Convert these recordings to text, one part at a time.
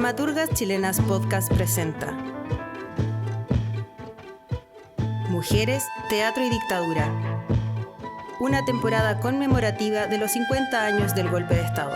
Dramaturgas Chilenas Podcast presenta Mujeres, Teatro y Dictadura. Una temporada conmemorativa de los 50 años del golpe de Estado.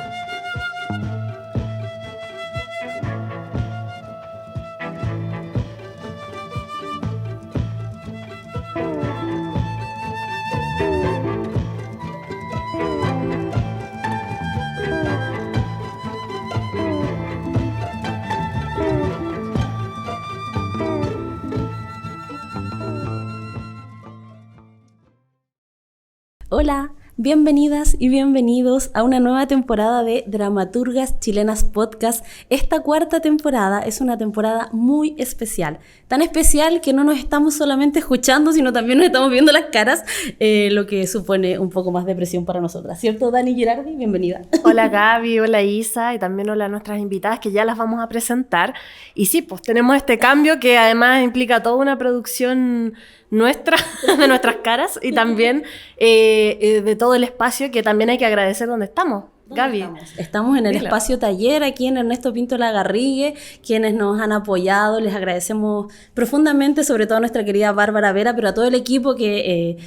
Hola, bienvenidas y bienvenidos a una nueva temporada de Dramaturgas Chilenas Podcast. Esta cuarta temporada es una temporada muy especial, tan especial que no nos estamos solamente escuchando, sino también nos estamos viendo las caras, lo que supone un poco más de presión para nosotras, ¿cierto, Dani Girardi? Bienvenida. Hola Gaby, hola Isa y también hola a nuestras invitadas que ya las vamos a presentar. Y sí, pues tenemos este cambio que además implica toda una producción nuestra, de nuestras caras y también de todo el espacio que también hay que agradecer donde estamos. Gaby. Estamos en el espacio taller aquí en Ernesto Pinto Lagarrigue, quienes nos han apoyado, les agradecemos profundamente, sobre todo a nuestra querida Bárbara Vera, pero a todo el equipo que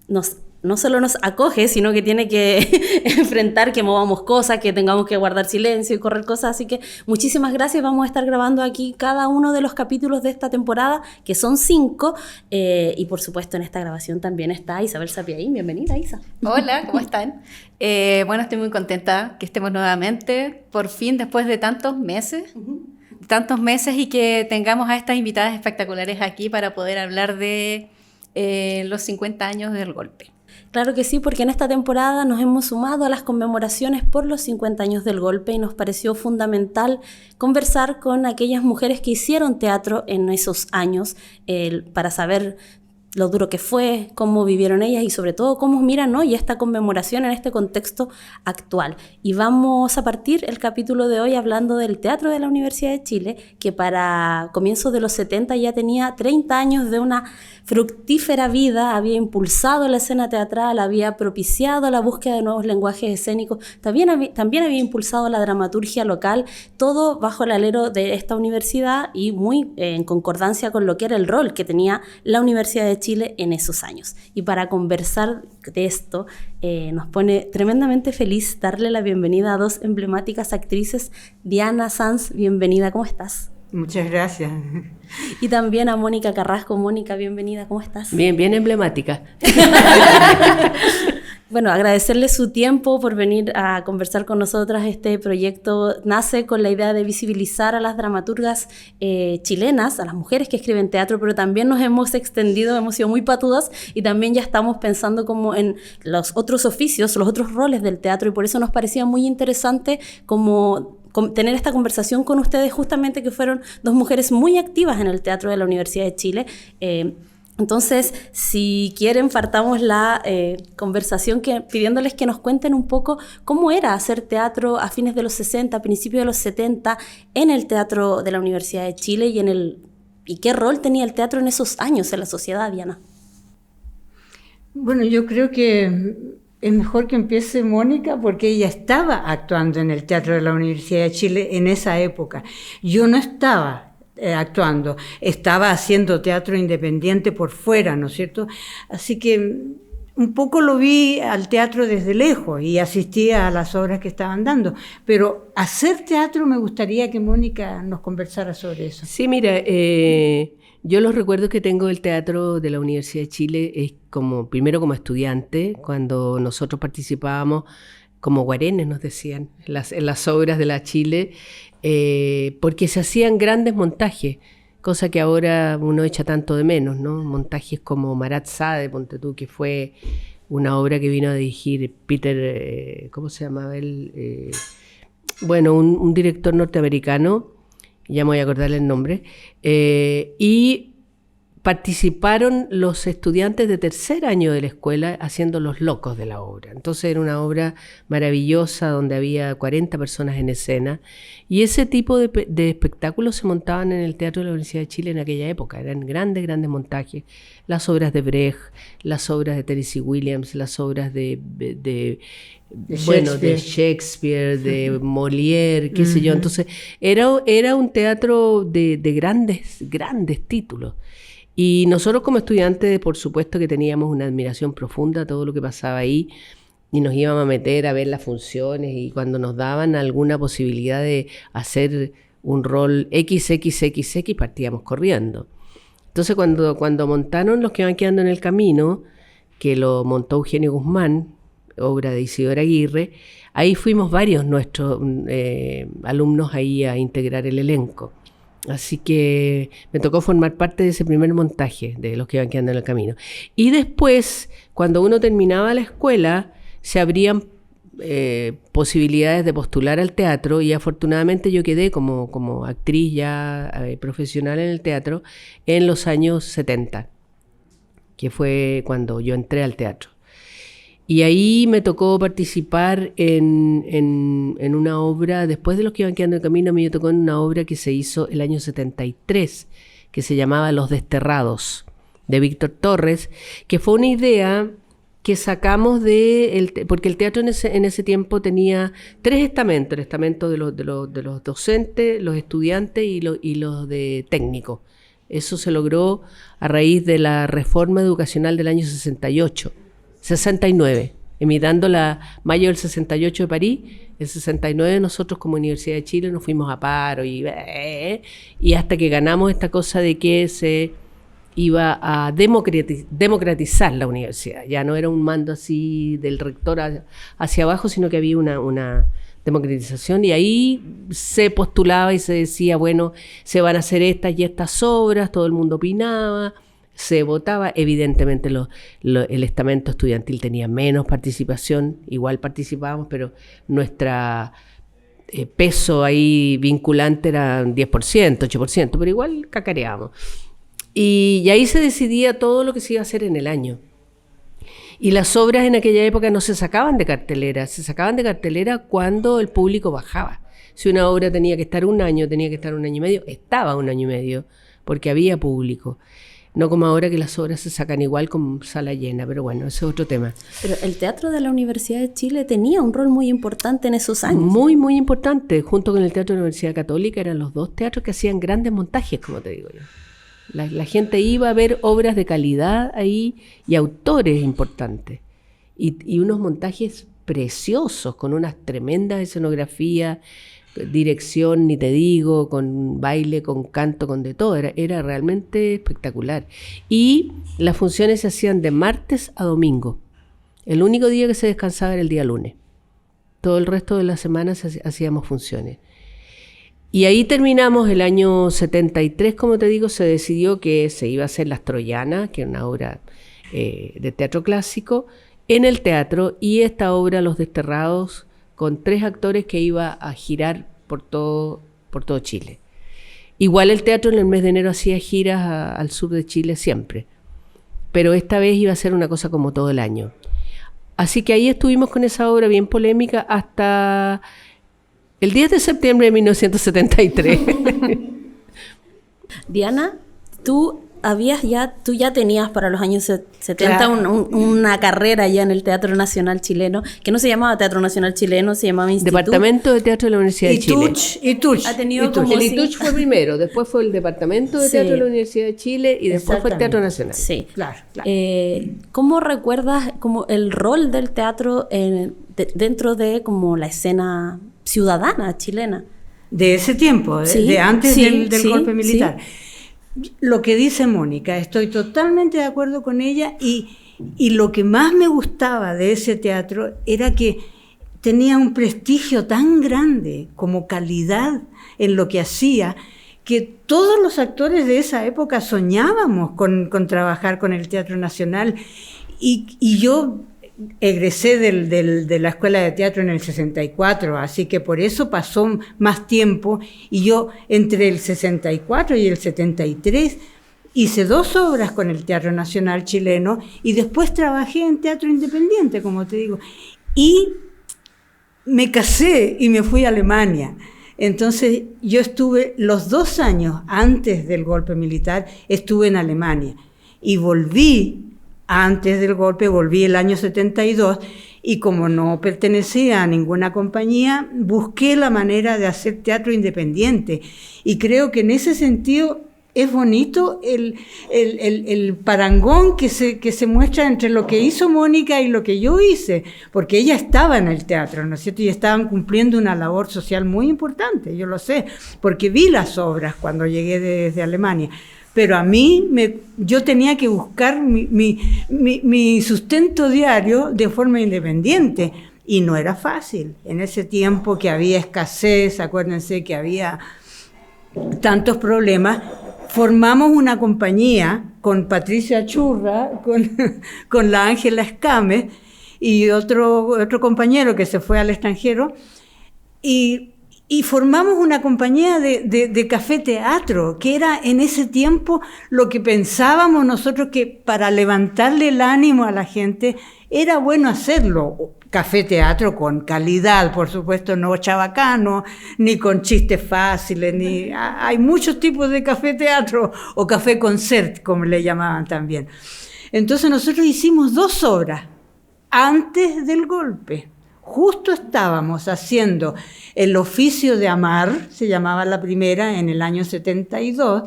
no solo nos acoge, sino que tiene que enfrentar que movamos cosas, que tengamos que guardar silencio y correr cosas. Así que muchísimas gracias. Vamos a estar grabando aquí cada uno de los capítulos de esta temporada, que son 5. Y por supuesto en esta grabación también está Isabel Sapiaín. Bienvenida, Isa. Hola, ¿cómo están? Bueno, estoy muy contenta que estemos nuevamente, por fin, después de tantos meses. Y que tengamos a estas invitadas espectaculares aquí para poder hablar de los 50 años del golpe. Claro que sí, porque en esta temporada nos hemos sumado a las conmemoraciones por los 50 años del golpe y nos pareció fundamental conversar con aquellas mujeres que hicieron teatro en esos años para saber lo duro que fue, cómo vivieron ellas y sobre todo cómo miran hoy esta conmemoración en este contexto actual. Y vamos a partir el capítulo de hoy hablando del Teatro de la Universidad de Chile, que para comienzos de los 70 ya tenía 30 años de una fructífera vida, había impulsado la escena teatral, había propiciado la búsqueda de nuevos lenguajes escénicos, también había impulsado la dramaturgia local, todo bajo el alero de esta universidad y muy en concordancia con lo que era el rol que tenía la Universidad de Chile en esos años. Y para conversar de esto, nos pone tremendamente feliz darle la bienvenida a dos emblemáticas actrices. Diana Sanz, bienvenida, ¿cómo estás? Muchas gracias. Y también a Mónica Carrasco. Mónica, bienvenida, ¿cómo estás? Bien, bien emblemática. Bueno, agradecerle su tiempo por venir a conversar con nosotras. Este proyecto nace con la idea de visibilizar a las dramaturgas chilenas, a las mujeres que escriben teatro, pero también nos hemos extendido, hemos sido muy patudas y también ya estamos pensando como en los otros oficios, los otros roles del teatro, y por eso nos parecía muy interesante como tener esta conversación con ustedes, justamente que fueron dos mujeres muy activas en el teatro de la Universidad de Chile. Entonces, si quieren, partamos la conversación pidiéndoles que nos cuenten un poco cómo era hacer teatro a fines de los 60, a principios de los 70, en el teatro de la Universidad de Chile y qué rol tenía el teatro en esos años en la sociedad, Diana. Bueno, yo creo que es mejor que empiece Mónica porque ella estaba actuando en el Teatro de la Universidad de Chile en esa época. Yo no estaba actuando, estaba haciendo teatro independiente por fuera, ¿no es cierto? Así que un poco lo vi al teatro desde lejos y asistía a las obras que estaban dando, pero hacer teatro me gustaría que Mónica nos conversara sobre eso. Sí, mira, yo los recuerdos que tengo del teatro de la Universidad de Chile es primero como estudiante, cuando nosotros participábamos como guarenes, nos decían, en las obras de la Chile, porque se hacían grandes montajes, cosa que ahora uno echa tanto de menos, ¿no? Montajes como Marat Sade, ponte tú, que fue una obra que vino a dirigir Peter, ¿cómo se llamaba él? Bueno, un director norteamericano, ya me voy a acordar el nombre, participaron los estudiantes de tercer año de la escuela haciendo los locos de la obra. Entonces era una obra maravillosa donde había 40 personas en escena, y ese tipo de espectáculos se montaban en el Teatro de la Universidad de Chile en aquella época. Eran grandes montajes. Las obras de Brecht, las obras de Tennessee Williams, las obras de Shakespeare, de Molière, qué sé yo. Entonces era un teatro de grandes títulos. Y nosotros como estudiantes, por supuesto que teníamos una admiración profunda a todo lo que pasaba ahí, y nos íbamos a meter a ver las funciones, y cuando nos daban alguna posibilidad de hacer un rol XXXX partíamos corriendo. Entonces cuando montaron Los que van quedando en el camino, que lo montó Eugenio Guzmán, obra de Isidora Aguirre, ahí fuimos varios nuestros alumnos ahí a integrar el elenco. Así que me tocó formar parte de ese primer montaje de Los que van quedando en el camino. Y después, cuando uno terminaba la escuela, se abrían posibilidades de postular al teatro, y afortunadamente yo quedé como actriz ya profesional en el teatro en los años 70, que fue cuando yo entré al teatro. Y ahí me tocó participar en una obra, después de Los que iban quedando en el camino, me tocó en una obra que se hizo el año 73, que se llamaba Los Desterrados, de Víctor Torres, que fue una idea que sacamos porque el teatro en ese tiempo tenía 3 estamentos, el estamento de los docentes, los estudiantes y los de técnicos. Eso se logró a raíz de la reforma educacional del año 69, imitando la mayo del 68 de París. El 69 nosotros como Universidad de Chile nos fuimos a paro y hasta que ganamos esta cosa de que se iba a democratizar la universidad. Ya no era un mando así del rector hacia abajo, sino que había una democratización, y ahí se postulaba y se decía, bueno, se van a hacer estas y estas obras, todo el mundo opinaba, se votaba. Evidentemente el estamento estudiantil tenía menos participación, igual participábamos, pero nuestra peso ahí vinculante era 10%, 8%, pero igual cacareábamos. Y ahí se decidía todo lo que se iba a hacer en el año. Y las obras en aquella época no se sacaban de cartelera, se sacaban de cartelera cuando el público bajaba. Si una obra tenía que estar un año, tenía que estar un año y medio, estaba un año y medio, porque había público. No como ahora que las obras se sacan igual con sala llena, pero bueno, ese es otro tema. Pero el Teatro de la Universidad de Chile tenía un rol muy importante en esos años. Muy, muy importante. Junto con el Teatro de la Universidad Católica eran los 2 teatros que hacían grandes montajes, como te digo yo. La gente iba a ver obras de calidad ahí y autores importantes. Y unos montajes preciosos, con unas tremendas escenografías, dirección, ni te digo, con baile, con canto, con de todo. Era realmente espectacular. Y las funciones se hacían de martes a domingo. El único día que se descansaba era el día lunes. Todo el resto de la semana hacíamos funciones. Y ahí terminamos el año 73, como te digo, se decidió que se iba a hacer Las Troyanas, que es una obra de teatro clásico, en el teatro, y esta obra, Los Desterrados, con 3 actores que iba a girar por todo Chile. Igual el teatro en el mes de enero hacía giras al sur de Chile siempre, pero esta vez iba a ser una cosa como todo el año. Así que ahí estuvimos con esa obra bien polémica hasta el 10 de septiembre de 1973. Diana, tú ya tenías para los años 70 Claro. una carrera ya en el Teatro Nacional Chileno, que no se llamaba Teatro Nacional Chileno, se llamaba Instituto. Departamento de Teatro de la Universidad de Chile. Ituch. Ha tenido Ituch. como El ITUCH fue primero, después fue el Departamento de Sí. Teatro de la Universidad de Chile y después fue el Teatro Nacional. Sí. Claro. ¿Cómo recuerdas como el rol del teatro dentro de como la escena ciudadana chilena? De ese tiempo, Sí, de antes sí, del sí, golpe militar. Lo que dice Mónica, estoy totalmente de acuerdo con ella, y lo que más me gustaba de ese teatro era que tenía un prestigio tan grande como calidad en lo que hacía, que todos los actores de esa época soñábamos con trabajar con el Teatro Nacional, y yo egresé de la Escuela de Teatro en el 64, así que por eso pasó más tiempo, y yo entre el 64 y el 73 hice 2 obras con el Teatro Nacional Chileno y después trabajé en teatro independiente, como te digo. Y me casé y me fui a Alemania. Entonces yo estuve los 2 años antes del golpe militar, estuve en Alemania. Y volví antes del golpe, volví el año 72, y como no pertenecía a ninguna compañía, busqué la manera de hacer teatro independiente. Y creo que en ese sentido es bonito el parangón que se muestra entre lo que hizo Mónica y lo que yo hice, porque ella estaba en el teatro, ¿no es cierto? Y estaban cumpliendo una labor social muy importante, yo lo sé, porque vi las obras cuando llegué desde Alemania. Pero a mí, yo tenía que buscar mi sustento diario de forma independiente, y no era fácil. En ese tiempo que había escasez, acuérdense que había tantos problemas, formamos una compañía con Patricia Churra, con la Ángela Escames y otro compañero que se fue al extranjero, y formamos una compañía de café teatro, que era en ese tiempo lo que pensábamos nosotros, que para levantarle el ánimo a la gente era bueno hacerlo. Café teatro con calidad, por supuesto, no chabacano, ni con chistes fáciles, hay muchos tipos de café teatro, o café concert, como le llamaban también. Entonces nosotros hicimos 2 obras antes del golpe. Justo estábamos haciendo El oficio de amar, se llamaba la primera, en el año 72,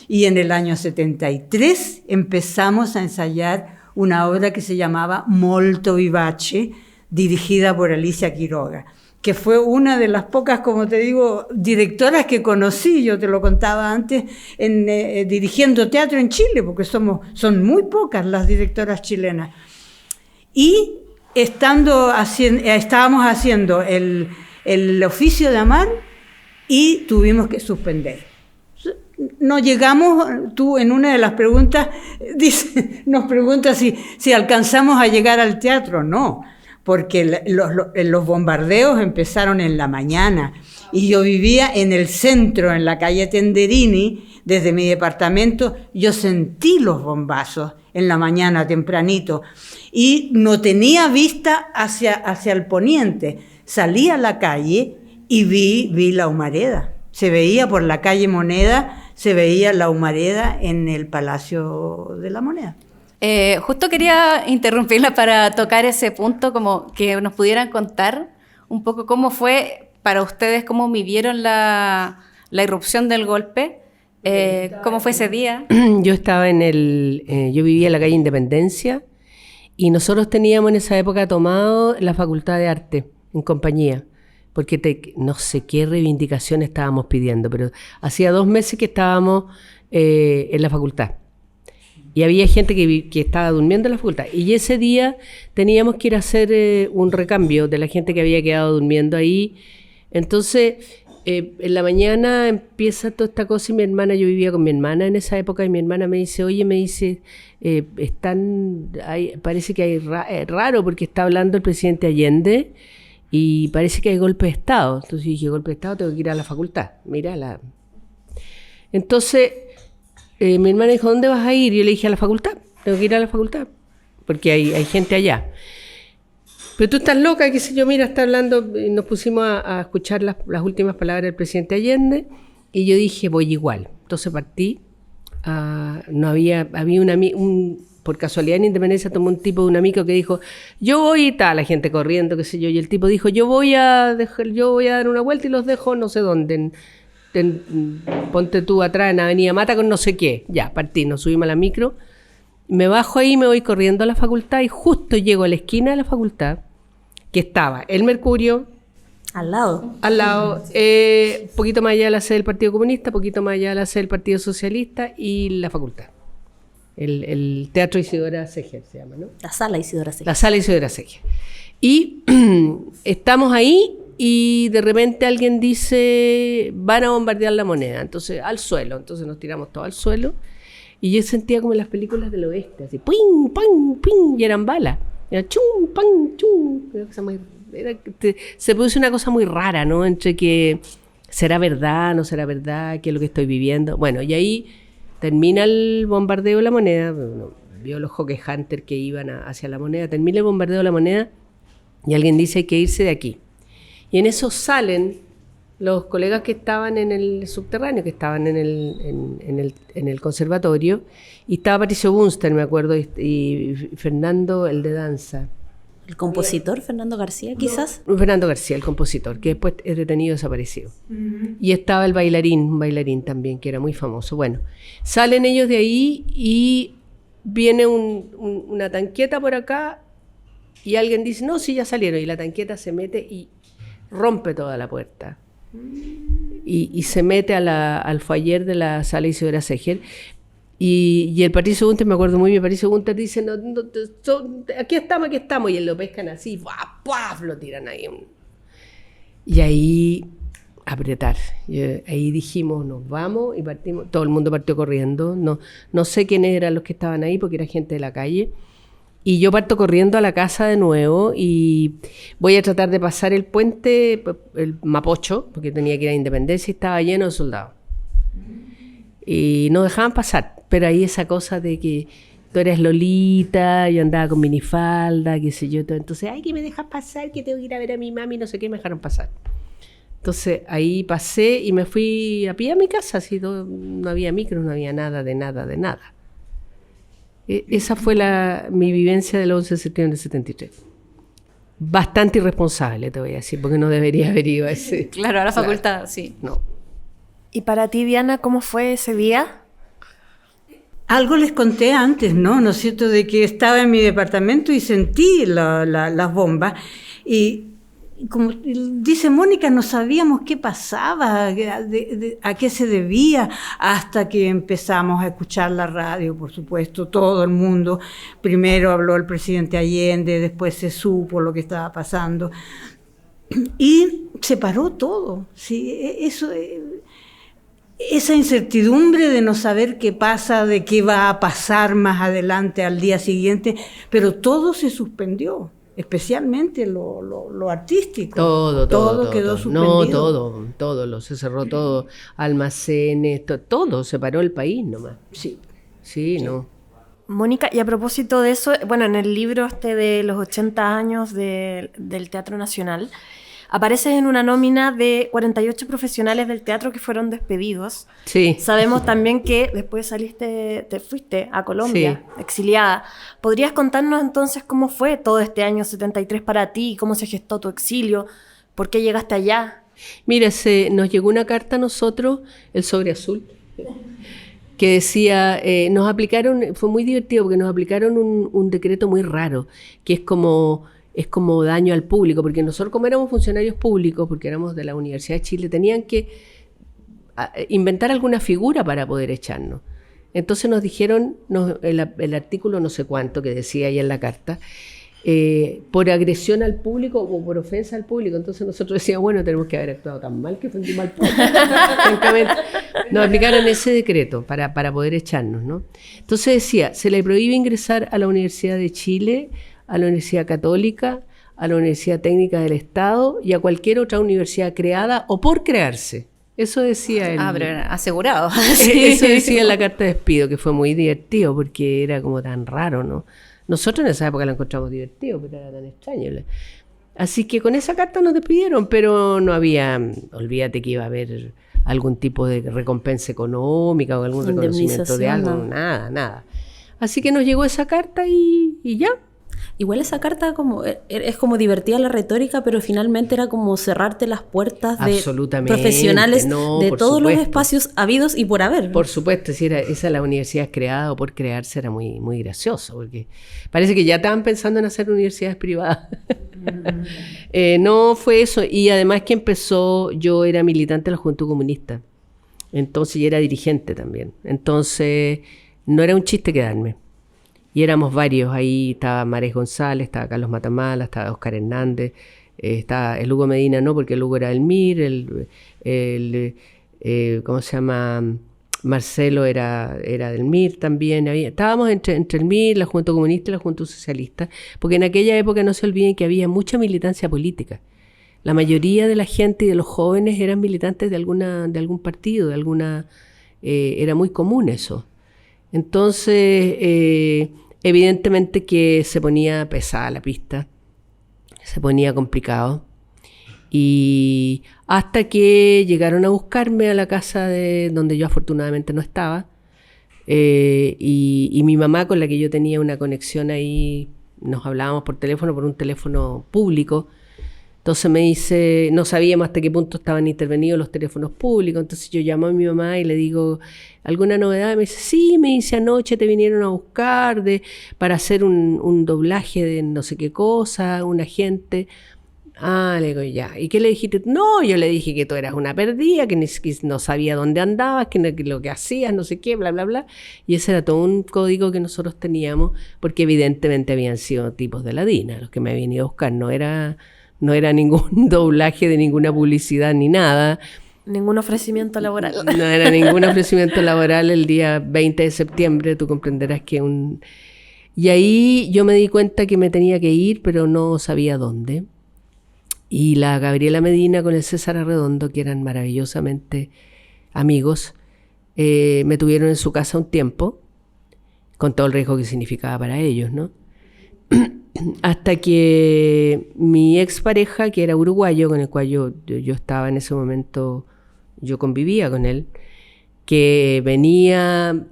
y en el año 73 empezamos a ensayar una obra que se llamaba Molto Vivace, dirigida por Alicia Quiroga, que fue una de las pocas, como te digo, directoras que conocí, yo te lo contaba antes, dirigiendo teatro en Chile, porque son muy pocas las directoras chilenas. Y estábamos haciendo el oficio de amar y tuvimos que suspender. No llegamos, tú en una de las preguntas nos preguntas si alcanzamos a llegar al teatro. No, porque los bombardeos empezaron en la mañana y yo vivía en el centro, en la calle Tenderini. Desde mi departamento yo sentí los bombazos en la mañana tempranito y no tenía vista hacia el poniente. Salí a la calle y vi la humareda. Se veía por la calle Moneda, se veía la humareda en el Palacio de la Moneda. Justo quería interrumpirla para tocar ese punto, como que nos pudieran contar un poco cómo fue para ustedes, cómo vivieron la irrupción del golpe. ¿Cómo fue ese día? Yo estaba yo vivía en la calle Independencia y nosotros teníamos en esa época tomado la Facultad de Arte en compañía, porque no sé qué reivindicación estábamos pidiendo, pero hacía 2 meses que estábamos en la facultad y había gente que estaba durmiendo en la facultad, y ese día teníamos que ir a hacer un recambio de la gente que había quedado durmiendo ahí. Entonces en la mañana empieza toda esta cosa y mi hermana, yo vivía con mi hermana en esa época, y mi hermana me dice, parece que hay raro porque está hablando el presidente Allende y parece que hay golpe de Estado. Entonces yo dije, golpe de Estado, tengo que ir a la facultad. Entonces mi hermana dijo, ¿dónde vas a ir? Yo le dije, a la facultad, tengo que ir a la facultad porque hay gente allá. Pero tú estás loca, qué sé yo, mira, está hablando, y nos pusimos a escuchar las últimas palabras del presidente Allende, y yo dije, voy igual. Entonces partí, había por casualidad en Independencia tomó un tipo de un amigo que dijo, yo voy, y tal, la gente corriendo, qué sé yo, y el tipo dijo, yo voy a dar una vuelta y los dejo no sé dónde, ponte tú atrás en Avenida Mata con no sé qué. Ya, partí, nos subimos a la micro, me bajo ahí, me voy corriendo a la facultad, y justo llego a la esquina de la facultad, que estaba el Mercurio, Al lado, poquito más allá de la sede del Partido Comunista, poquito más allá de la sede del Partido Socialista, y la facultad. El Teatro Isidora Seger se llama, ¿no? la sala Isidora Seger. La sala Isidora Seger. Y estamos ahí, y de repente alguien dice, van a bombardear la Moneda, entonces al suelo. Entonces nos tiramos todos al suelo, y yo sentía como en las películas del oeste, así, ¡ping, ping, ping! Y eran balas. Era chum, pan, chum. Se produce una cosa muy rara, ¿no? Entre que será verdad, no será verdad, qué es lo que estoy viviendo. Bueno, y ahí termina el bombardeo de La Moneda, bueno, vio los Hawk Hunter que iban hacia La Moneda, termina el bombardeo de La Moneda y alguien dice hay que irse de aquí. Y en eso salen los colegas que estaban en el subterráneo, que estaban en el conservatorio, y estaba Patricio Bunster, me acuerdo, y Fernando, el de danza. ¿El compositor Fernando García, quizás? No, Fernando García, el compositor, que después es detenido desaparecido. Y estaba el bailarín, un bailarín también, que era muy famoso. Bueno, salen ellos de ahí y viene una tanqueta por acá y alguien dice, no, sí, ya salieron. Y la tanqueta se mete y rompe toda la puerta. Y se mete al foyer de la sala Isidora Seger. Y el Patricio Bunter, me acuerdo muy bien, Patricio Bunter dice, aquí estamos, y él lo pescan así, ¡puaf! Lo tiran ahí. Y ahí apretar. Ahí dijimos, nos vamos, y partimos. Todo el mundo partió corriendo. No sé quiénes eran los que estaban ahí, porque era gente de la calle. Y yo parto corriendo a la casa de nuevo y voy a tratar de pasar el puente, el Mapocho, porque tenía que ir a Independencia y estaba lleno de soldados. Y no dejaban pasar, pero ahí esa cosa de que tú eres Lolita, yo andaba con minifalda, qué sé yo, todo. Entonces, ay, que me dejas pasar, que tengo que ir a ver a mi mami, no sé qué, me dejaron pasar. Entonces ahí pasé y me fui a pie a mi casa, así no había micro, no había nada, de nada. Esa fue mi vivencia del 11 de septiembre del 73. Bastante irresponsable, te voy a decir, porque no debería haber ido a ese. Claro, a la facultad, sí. No. ¿Y para ti, Diana, cómo fue ese día? Algo les conté antes, ¿no es cierto? De que estaba en mi departamento y sentí las bombas. Y como dice Mónica, no sabíamos qué pasaba, a qué se debía, hasta que empezamos a escuchar la radio, por supuesto, todo el mundo. Primero habló el presidente Allende, después se supo lo que estaba pasando. Y se paró todo. Sí, esa incertidumbre de no saber qué pasa, de qué va a pasar más adelante al día siguiente, pero todo se suspendió. Especialmente lo artístico. Todo quedó suspendido. No, todo, se cerró todo. Almacenes, todo, se paró el país nomás. Sí, no. Mónica, y a propósito de eso, bueno, en el libro de los 80 años del Teatro Nacional, apareces en una nómina de 48 profesionales del teatro que fueron despedidos. Sí. Sabemos también que después te fuiste a Colombia, exiliada. ¿Podrías contarnos entonces cómo fue todo este año 73 para ti? ¿Cómo se gestó tu exilio? ¿Por qué llegaste allá? Mira, nos llegó una carta a nosotros, el sobre azul, que decía, nos aplicaron, fue muy divertido porque nos aplicaron un decreto muy raro, que es como daño al público, porque nosotros, como éramos funcionarios públicos, porque éramos de la Universidad de Chile, tenían que inventar alguna figura para poder echarnos. Entonces nos dijeron, el artículo no sé cuánto que decía ahí en la carta, por agresión al público o por ofensa al público. Entonces nosotros decíamos, bueno, tenemos que haber actuado tan mal que ofendimos al público. Francamente, nos aplicaron ese decreto para poder echarnos, ¿no? Entonces decía, se le prohíbe ingresar a la Universidad de Chile, a la Universidad Católica, a la Universidad Técnica del Estado y a cualquier otra universidad creada o por crearse. Eso decía él. Pero asegurado. Eso decía en la carta de despido, que fue muy divertido porque era como tan raro, ¿no? Nosotros en esa época lo encontramos divertido, pero era tan extraño. Así que con esa carta nos despidieron, pero no había, olvídate que iba a haber algún tipo de recompensa económica o algún reconocimiento de algo, nada. Así que nos llegó esa carta y ya. Igual esa carta es como divertida la retórica, pero finalmente era como cerrarte las puertas de profesionales de todos los espacios habidos y por haber. Por supuesto, si esa la universidad creada o por crearse era muy, muy gracioso, porque parece que ya estaban pensando en hacer universidades privadas. No fue eso, y además que yo era militante de la Juventud Comunista, entonces y era dirigente también, entonces no era un chiste quedarme. Y éramos varios, ahí estaba Mares González, estaba Carlos Matamala, estaba Oscar Hernández, estaba el Hugo Medina, no, porque el Hugo era del MIR, ¿cómo se llama? Marcelo era del MIR también. Estábamos entre el MIR, la Juventud Comunista y la Juventud Socialista, porque en aquella época no se olviden que había mucha militancia política. La mayoría de la gente y de los jóvenes eran militantes de algún partido, de alguna era muy común eso. Entonces, evidentemente que se ponía pesada la pista, se ponía complicado. Y hasta que llegaron a buscarme a la casa donde yo afortunadamente no estaba, y mi mamá, con la que yo tenía una conexión ahí, nos hablábamos por teléfono, por un teléfono público. Entonces me dice, no sabíamos hasta qué punto estaban intervenidos los teléfonos públicos, entonces yo llamo a mi mamá y le digo, ¿alguna novedad? Me dice, sí, me dice, anoche te vinieron a buscar para hacer un doblaje de no sé qué cosa, un agente. Ah, le digo, ya. ¿Y qué le dijiste? No, yo le dije que tú eras una perdida, que no sabía dónde andabas, que lo que hacías, no sé qué, bla, bla, bla. Y ese era todo un código que nosotros teníamos, porque evidentemente habían sido tipos de la DINA los que me habían ido a buscar. No era ningún doblaje de ninguna publicidad ni nada. Ningún ofrecimiento laboral. No era ningún ofrecimiento laboral el día 20 de septiembre. Tú comprenderás que Y ahí yo me di cuenta que me tenía que ir, pero no sabía dónde. Y la Gabriela Medina con el César Arredondo, que eran maravillosamente amigos, me tuvieron en su casa un tiempo, con todo el riesgo que significaba para ellos, ¿no? Hasta que mi expareja, que era uruguayo, con el cual yo estaba en ese momento, yo convivía con él, que venía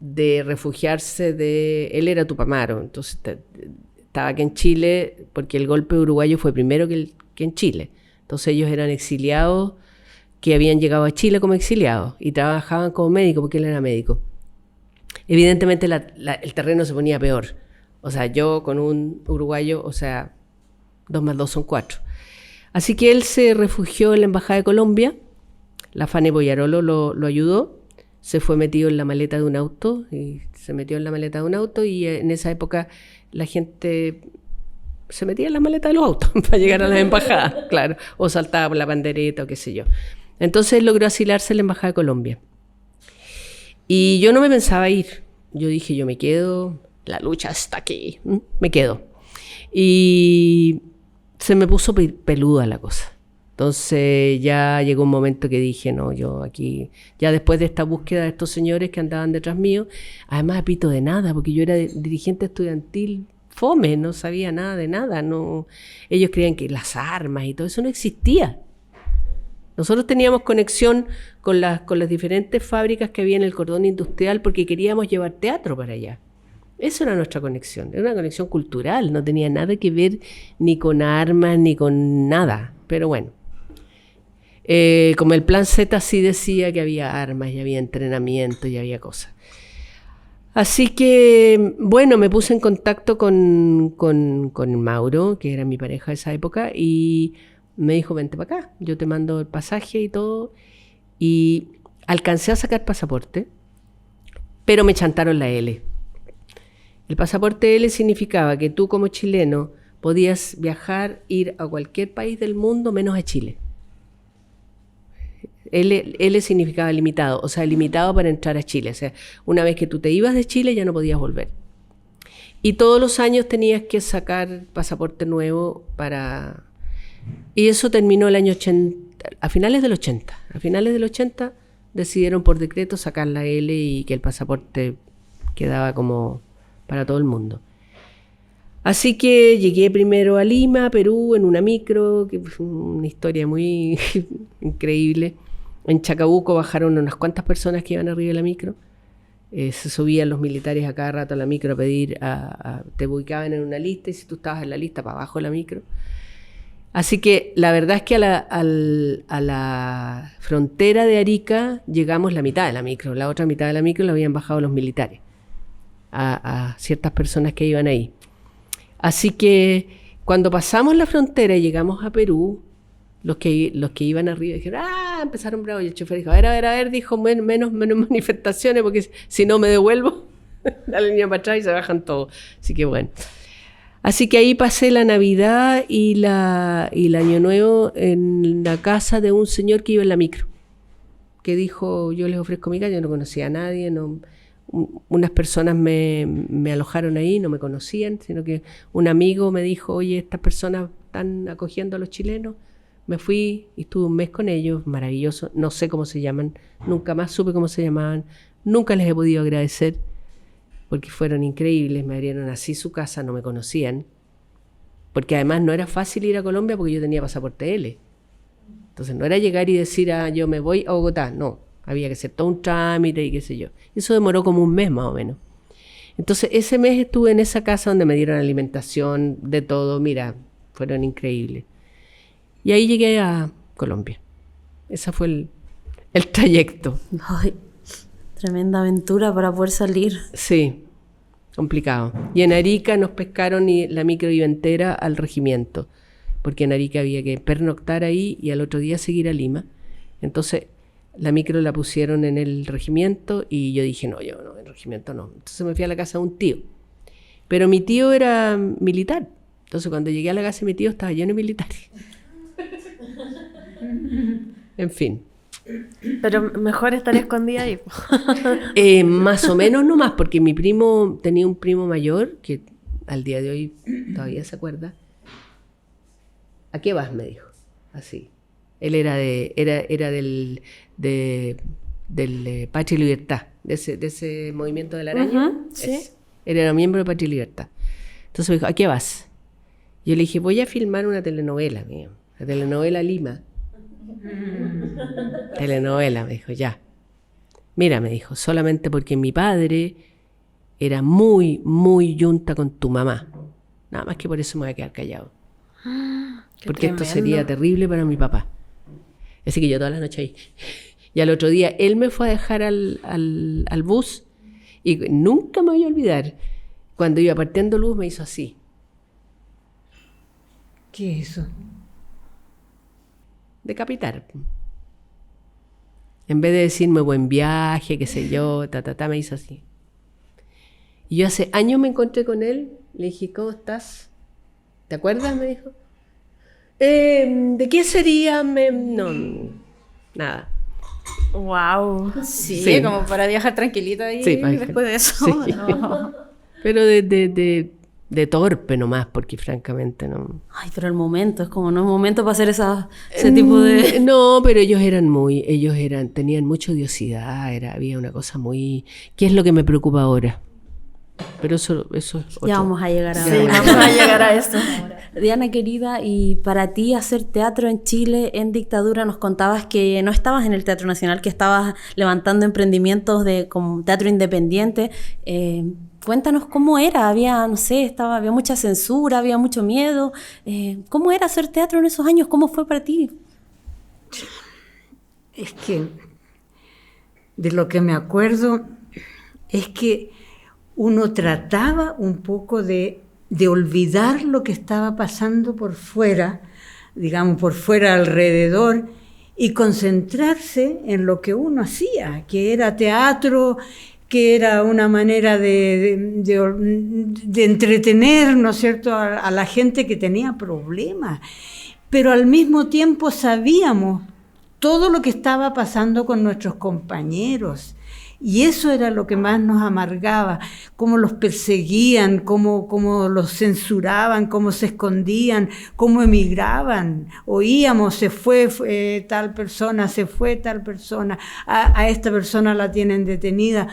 de refugiarse él era tupamaro, entonces estaba aquí en Chile, porque el golpe uruguayo fue primero que en Chile. Entonces ellos eran exiliados que habían llegado a Chile como exiliados y trabajaban como médicos, porque él era médico. Evidentemente el terreno se ponía peor. O sea, yo con un uruguayo, 2 más 2 son 4. Así que él se refugió en la Embajada de Colombia, la Fanny Boyarolo lo ayudó, se fue metido en la maleta de un auto, y en esa época la gente se metía en las maletas de los autos para llegar a las embajadas, claro, o saltaba por la bandereta o qué sé yo. Entonces él logró asilarse en la Embajada de Colombia. Y yo no me pensaba ir. Yo dije, yo me quedo, la lucha está aquí, me quedo. Y se me puso peluda la cosa. Entonces ya llegó un momento que dije, no, yo aquí, ya después de esta búsqueda de estos señores que andaban detrás mío, además pito de nada, porque yo era dirigente estudiantil fome, no sabía nada de nada, no, ellos creían que las armas y todo eso no existía. Nosotros teníamos conexión con las diferentes fábricas que había en el cordón industrial porque queríamos llevar teatro para allá. Esa era nuestra conexión, era una conexión cultural, no tenía nada que ver ni con armas ni con nada, pero bueno. Como el plan Z sí decía que había armas y había entrenamiento y había cosas. Así que, bueno, me puse en contacto con Mauro, que era mi pareja de esa época, y me dijo, vente para acá, yo te mando el pasaje y todo. Y alcancé a sacar pasaporte, pero me chantaron la L. El pasaporte L significaba que tú como chileno podías viajar, ir a cualquier país del mundo menos a Chile. L significaba limitado, o sea, limitado para entrar a Chile. O sea, una vez que tú te ibas de Chile ya no podías volver. Y todos los años tenías que sacar pasaporte nuevo Y eso terminó el año 80, a finales del 80. A finales del 80 decidieron por decreto sacar la L y que el pasaporte quedaba como para todo el mundo. Así que llegué primero a Lima, Perú, en una micro, que fue una historia muy increíble. En Chacabuco bajaron unas cuantas personas que iban arriba de la micro. Se subían los militares a cada rato a la micro a pedir, te ubicaban en una lista y si tú estabas en la lista, para abajo de la micro. Así que la verdad es que a la frontera de Arica llegamos la mitad de la micro. La otra mitad de la micro la habían bajado los militares a ciertas personas que iban ahí. Así que cuando pasamos la frontera y llegamos a Perú, los que iban arriba dijeron, empezaron bravos. Y el chofer dijo, a ver, dijo, menos manifestaciones, porque si no me devuelvo, la línea para atrás y se bajan todos. Así que bueno. Así que ahí pasé la Navidad y el Año Nuevo en la casa de un señor que iba en la micro, que dijo, yo les ofrezco mi casa, yo no conocía a nadie, unas personas me alojaron ahí, no me conocían, sino que un amigo me dijo, oye, estas personas están acogiendo a los chilenos, Me fui y estuve un mes con ellos, maravilloso. No sé cómo se llaman, nunca más supe cómo se llamaban, nunca les he podido agradecer porque fueron increíbles, me abrieron así su casa, no me conocían. Porque además no era fácil ir a Colombia porque yo tenía pasaporte L. Entonces no era llegar y decir, yo me voy a Bogotá, no. Había que hacer todo un trámite y qué sé yo. Eso demoró como un mes más o menos. Entonces ese mes estuve en esa casa donde me dieron alimentación, de todo, mira, fueron increíbles. Y ahí llegué a Colombia. Ese fue el trayecto. Ay, tremenda aventura para poder salir. Sí, complicado. Y en Arica nos pescaron y la micro iba entera al regimiento, porque en Arica había que pernoctar ahí y al otro día seguir a Lima. Entonces la micro la pusieron en el regimiento y yo dije, no, yo no, el regimiento no. Entonces me fui a la casa de un tío. Pero mi tío era militar. Entonces cuando llegué a la casa de mi tío estaba lleno de militares. En fin. Pero mejor estar escondida ahí. Más o menos no más, porque mi primo tenía un primo mayor que al día de hoy todavía se acuerda. ¿A qué vas? Me dijo. Así. Él era del Patria y Libertad, de ese movimiento de la araña. Sí. Él era miembro de Patria y Libertad. Entonces me dijo, ¿a qué vas? Yo le dije, voy a filmar una telenovela, mío. La telenovela Lima. Telenovela, me dijo, ya. Mira, me dijo, solamente porque mi padre era muy, muy yunta con tu mamá. Nada más que por eso me voy a quedar callado. Porque esto sería terrible para mi papá. Así que yo toda la noche ahí. Y al otro día él me fue a dejar al bus y nunca me voy a olvidar. Cuando iba partiendo el bus me hizo así. ¿Qué es eso? Decapitar. En vez de decirme buen viaje, qué sé yo, me hizo así. Y yo hace años me encontré con él, le dije, ¿cómo estás? ¿Te acuerdas? Me dijo. ¿De qué sería? No, nada. Wow. Sí, como para viajar tranquilita ahí después de eso. Sí. No. Pero de torpe nomás, porque francamente no. Ay, pero el momento, es como no es momento para hacer ese tipo de... No, pero ellos tenían mucha odiosidad, había una cosa muy... ¿Qué es lo que me preocupa ahora? Pero eso es otro. Ya vamos a llegar a Sí, vamos a llegar a esto. Diana, querida, y para ti hacer teatro en Chile en dictadura, nos contabas que no estabas en el Teatro Nacional, que estabas levantando emprendimientos como teatro independiente. Cuéntanos cómo era, había mucha censura, había mucho miedo. ¿Cómo era hacer teatro en esos años? ¿Cómo fue para ti? Es que de lo que me acuerdo es que uno trataba un poco de olvidar lo que estaba pasando por fuera, digamos, por fuera alrededor, y concentrarse en lo que uno hacía, que era teatro, que era una manera de entretener, ¿no es cierto?, a la gente que tenía problemas. Pero al mismo tiempo sabíamos todo lo que estaba pasando con nuestros compañeros. Y eso era lo que más nos amargaba, cómo los perseguían, cómo los censuraban, cómo se escondían, cómo emigraban. Oíamos, se fue tal persona, se fue tal persona, a esta persona la tienen detenida.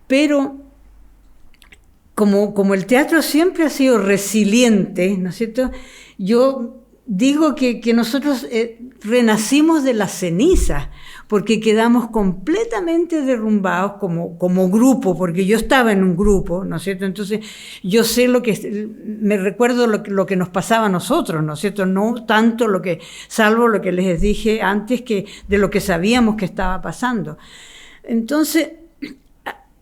Pero como el teatro siempre ha sido resiliente, ¿no es cierto?, yo digo que nosotros renacimos de las cenizas, porque quedamos completamente derrumbados como grupo, porque yo estaba en un grupo, ¿no es cierto? Entonces yo sé me recuerdo lo que nos pasaba a nosotros, ¿no es cierto? No tanto salvo lo que les dije antes, que de lo que sabíamos que estaba pasando. Entonces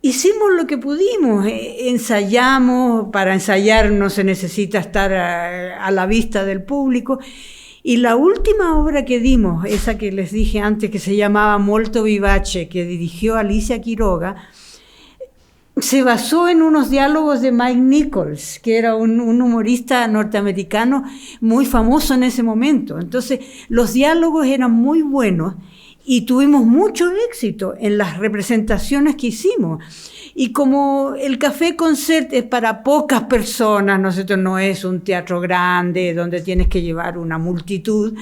hicimos lo que pudimos, ensayamos. Para ensayar no se necesita estar a la vista del público. Y la última obra que dimos, esa que les dije antes, que se llamaba Molto Vivace, que dirigió Alicia Quiroga, se basó en unos diálogos de Mike Nichols, que era un humorista norteamericano muy famoso en ese momento. Entonces, los diálogos eran muy buenos y tuvimos mucho éxito en las representaciones que hicimos. Y como el Café Concert es para pocas personas, ¿no es cierto?, no es un teatro grande donde tienes que llevar una multitud,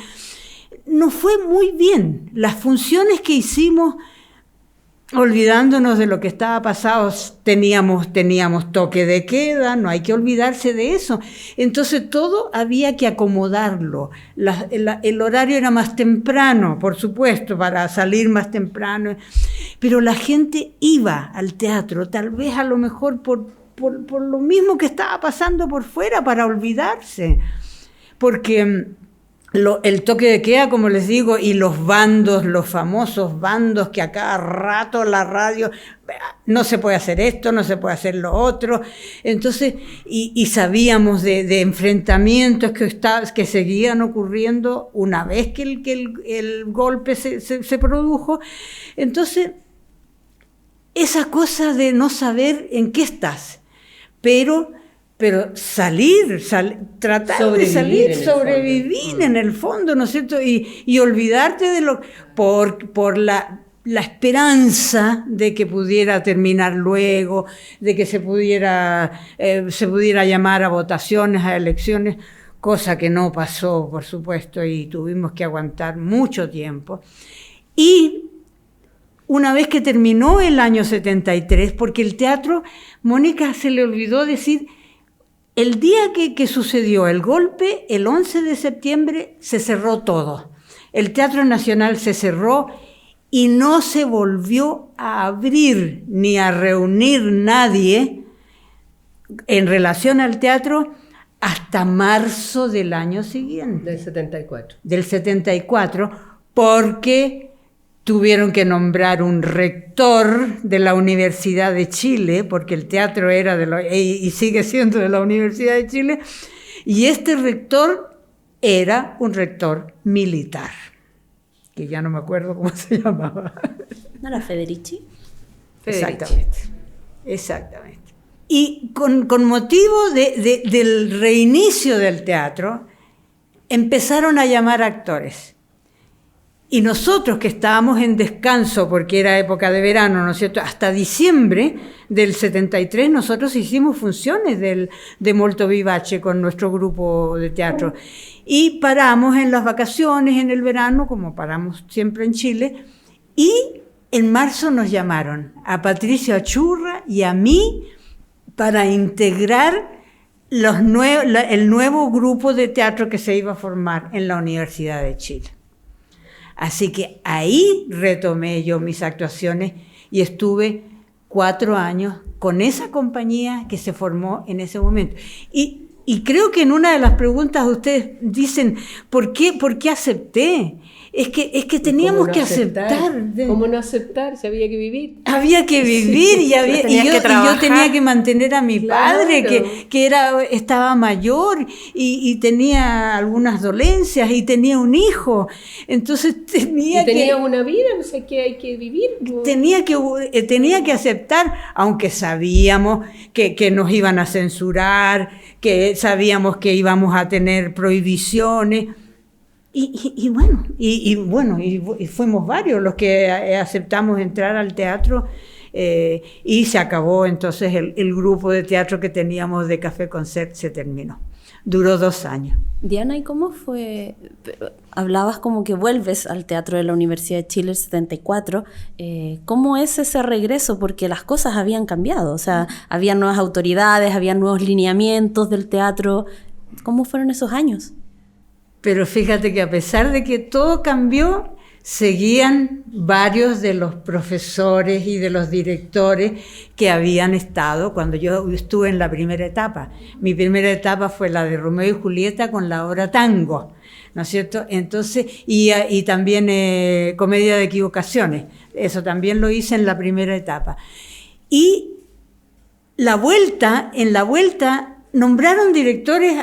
nos fue muy bien. Las funciones que hicimos, olvidándonos de lo que estaba pasado, teníamos toque de queda, no hay que olvidarse de eso. Entonces todo había que acomodarlo. El horario era más temprano, por supuesto, para salir más temprano, pero la gente iba al teatro, tal vez a lo mejor por lo mismo que estaba pasando por fuera, para olvidarse. Porque el toque de queda, como les digo, y los bandos, los famosos bandos que a cada rato la radio, no se puede hacer esto, no se puede hacer lo otro. Entonces, y sabíamos de enfrentamientos que seguían ocurriendo una vez que el golpe se produjo. Entonces, esa cosa de no saber en qué estás, pero tratar de salir, sobrevivir en el fondo, ¿no es cierto? Y olvidarte de por la esperanza de que pudiera terminar luego, de que se pudiera llamar a votaciones, a elecciones, cosa que no pasó, por supuesto, y tuvimos que aguantar mucho tiempo. Y una vez que terminó el año 73, porque el teatro, Mónica se le olvidó decir, el día que sucedió el golpe, el 11 de septiembre, se cerró todo. El Teatro Nacional se cerró y no se volvió a abrir ni a reunir nadie en relación al teatro hasta marzo del año siguiente. Del 74, porque tuvieron que nombrar un rector de la Universidad de Chile, porque el teatro era y sigue siendo de la Universidad de Chile, y este rector era un rector militar, que ya no me acuerdo cómo se llamaba. ¿No era Federici? Exactamente. Y con motivo del reinicio del teatro, empezaron a llamar actores. Y nosotros, que estábamos en descanso porque era época de verano, ¿no es cierto?, hasta diciembre del 73 nosotros hicimos funciones de Molto Vivace con nuestro grupo de teatro. Y paramos en las vacaciones, en el verano, como paramos siempre en Chile, y en marzo nos llamaron a Patricio Achurra y a mí para integrar el nuevo grupo de teatro que se iba a formar en la Universidad de Chile. Así que ahí retomé yo mis actuaciones y estuve 4 años con esa compañía que se formó en ese momento. Y creo que en una de las preguntas ustedes dicen, ¿por qué acepté? Es que teníamos que aceptar. ¿Cómo no aceptar? Si había que vivir. Había que vivir y yo tenía que mantener a mi padre, que estaba mayor y tenía algunas dolencias y tenía un hijo. Entonces tenía una vida, no sé qué hay que vivir. Tenía que aceptar, aunque sabíamos que nos iban a censurar, que sabíamos que íbamos a tener prohibiciones. Y fuimos varios los que aceptamos entrar al teatro, y se acabó entonces el grupo de teatro que teníamos de Café Concert, se terminó. Duró 2 años. Diana, ¿y cómo fue? Hablabas como que vuelves al teatro de la Universidad de Chile el 74. ¿Cómo es ese regreso? Porque las cosas habían cambiado, o sea, había nuevas autoridades, había nuevos lineamientos del teatro. ¿Cómo fueron esos años? Pero fíjate que a pesar de que todo cambió, seguían varios de los profesores y de los directores que habían estado cuando yo estuve en la primera etapa. Mi primera etapa fue la de Romeo y Julieta con la obra Tango, ¿no es cierto? Entonces, y también Comedia de Equivocaciones, eso también lo hice en la primera etapa. Y en la vuelta nombraron directores,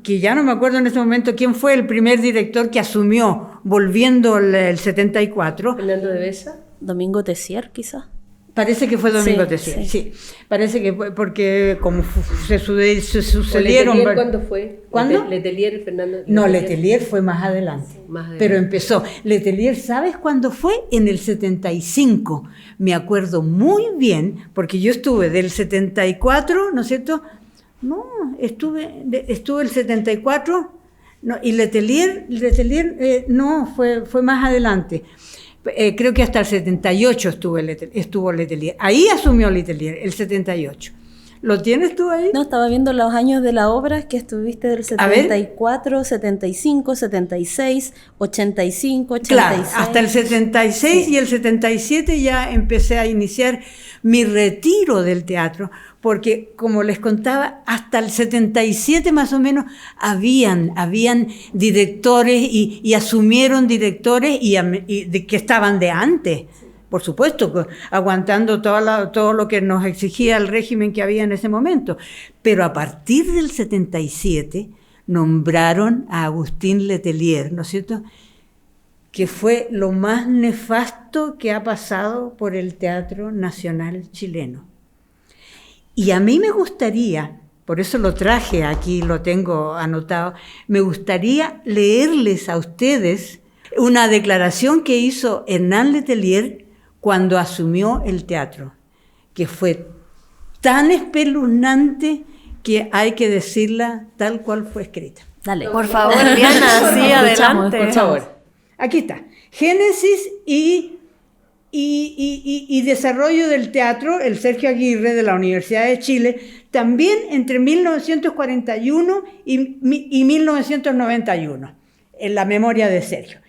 que ya no me acuerdo en este momento quién fue el primer director que asumió volviendo el 74. ¿Fernando de Besa? Domingo Tessier, quizás. Parece que fue Domingo Tessier, sí. Parece que fue porque como se sucedieron... ¿Letelier cuándo fue? ¿Cuándo? ¿Letelier, Fernando? No, Letelier fue más adelante. Pero empezó. Letelier, ¿sabes cuándo fue? En el 75. Me acuerdo muy bien, porque yo estuve del 74, ¿no es cierto?, no, estuve el 74, No, y Letelier no, fue más adelante. Creo que hasta el 78 estuvo Letelier. Ahí asumió Letelier, el 78. ¿Lo tienes tú ahí? No, estaba viendo los años de la obra que estuviste del 74, 75, 76, 85, 86. Claro, hasta el 76 sí. Y el 77 ya empecé a iniciar mi retiro del teatro, porque como les contaba, hasta el 77 más o menos habían directores y asumieron directores que estaban de antes. Por supuesto, aguantando todo lo que nos exigía el régimen que había en ese momento. Pero a partir del 77 nombraron a Agustín Letelier, ¿no es cierto?, que fue lo más nefasto que ha pasado por el Teatro Nacional chileno. Y a mí me gustaría, por eso lo traje aquí, lo tengo anotado, me gustaría leerles a ustedes una declaración que hizo Hernán Letelier cuando asumió el teatro, que fue tan espeluznante que hay que decirla tal cual fue escrita. Dale. Por favor, Diana, sí, adelante. Por favor. Aquí está. Génesis y desarrollo del teatro, el Sergio Aguirre de la Universidad de Chile, también entre 1941 y 1991, en la memoria de Sergio.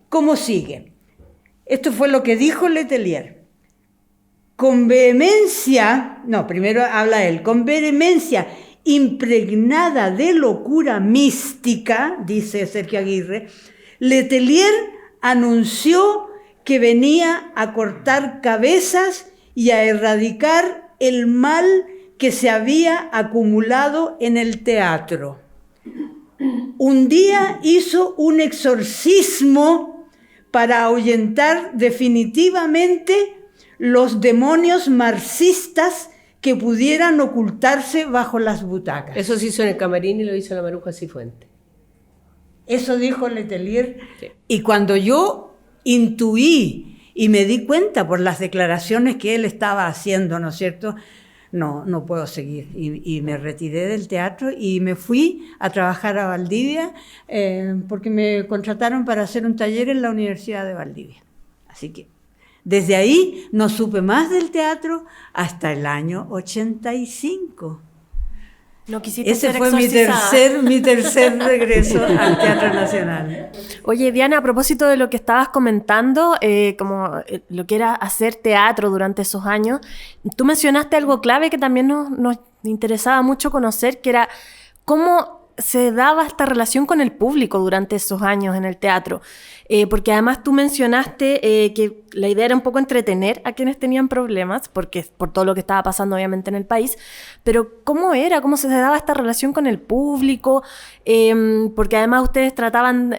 ¿Cómo sigue? Esto fue lo que dijo Letelier. Con vehemencia impregnada de locura mística, dice Sergio Aguirre, Letelier anunció que venía a cortar cabezas y a erradicar el mal que se había acumulado en el teatro. Un día hizo un exorcismo para ahuyentar definitivamente los demonios marxistas que pudieran ocultarse bajo las butacas. Eso se hizo en el camarín y lo hizo la Maruja Cifuentes. Eso dijo Letelier. Sí. Y cuando yo intuí y me di cuenta por las declaraciones que él estaba haciendo, ¿no es cierto?, no puedo seguir. Y me retiré del teatro y me fui a trabajar a Valdivia porque me contrataron para hacer un taller en la Universidad de Valdivia. Así que desde ahí no supe más del teatro hasta el año 85. No quisiste Ese ser fue mi tercer regreso al Teatro Nacional. Oye, Diana, a propósito de lo que estabas comentando, como lo que era hacer teatro durante esos años, tú mencionaste algo clave que también nos interesaba mucho conocer, que era cómo se daba esta relación con el público durante esos años en el teatro. Porque además tú mencionaste que la idea era un poco entretener a quienes tenían problemas, por todo lo que estaba pasando obviamente en el país, pero ¿cómo se daba esta relación con el público? Porque además ustedes trataban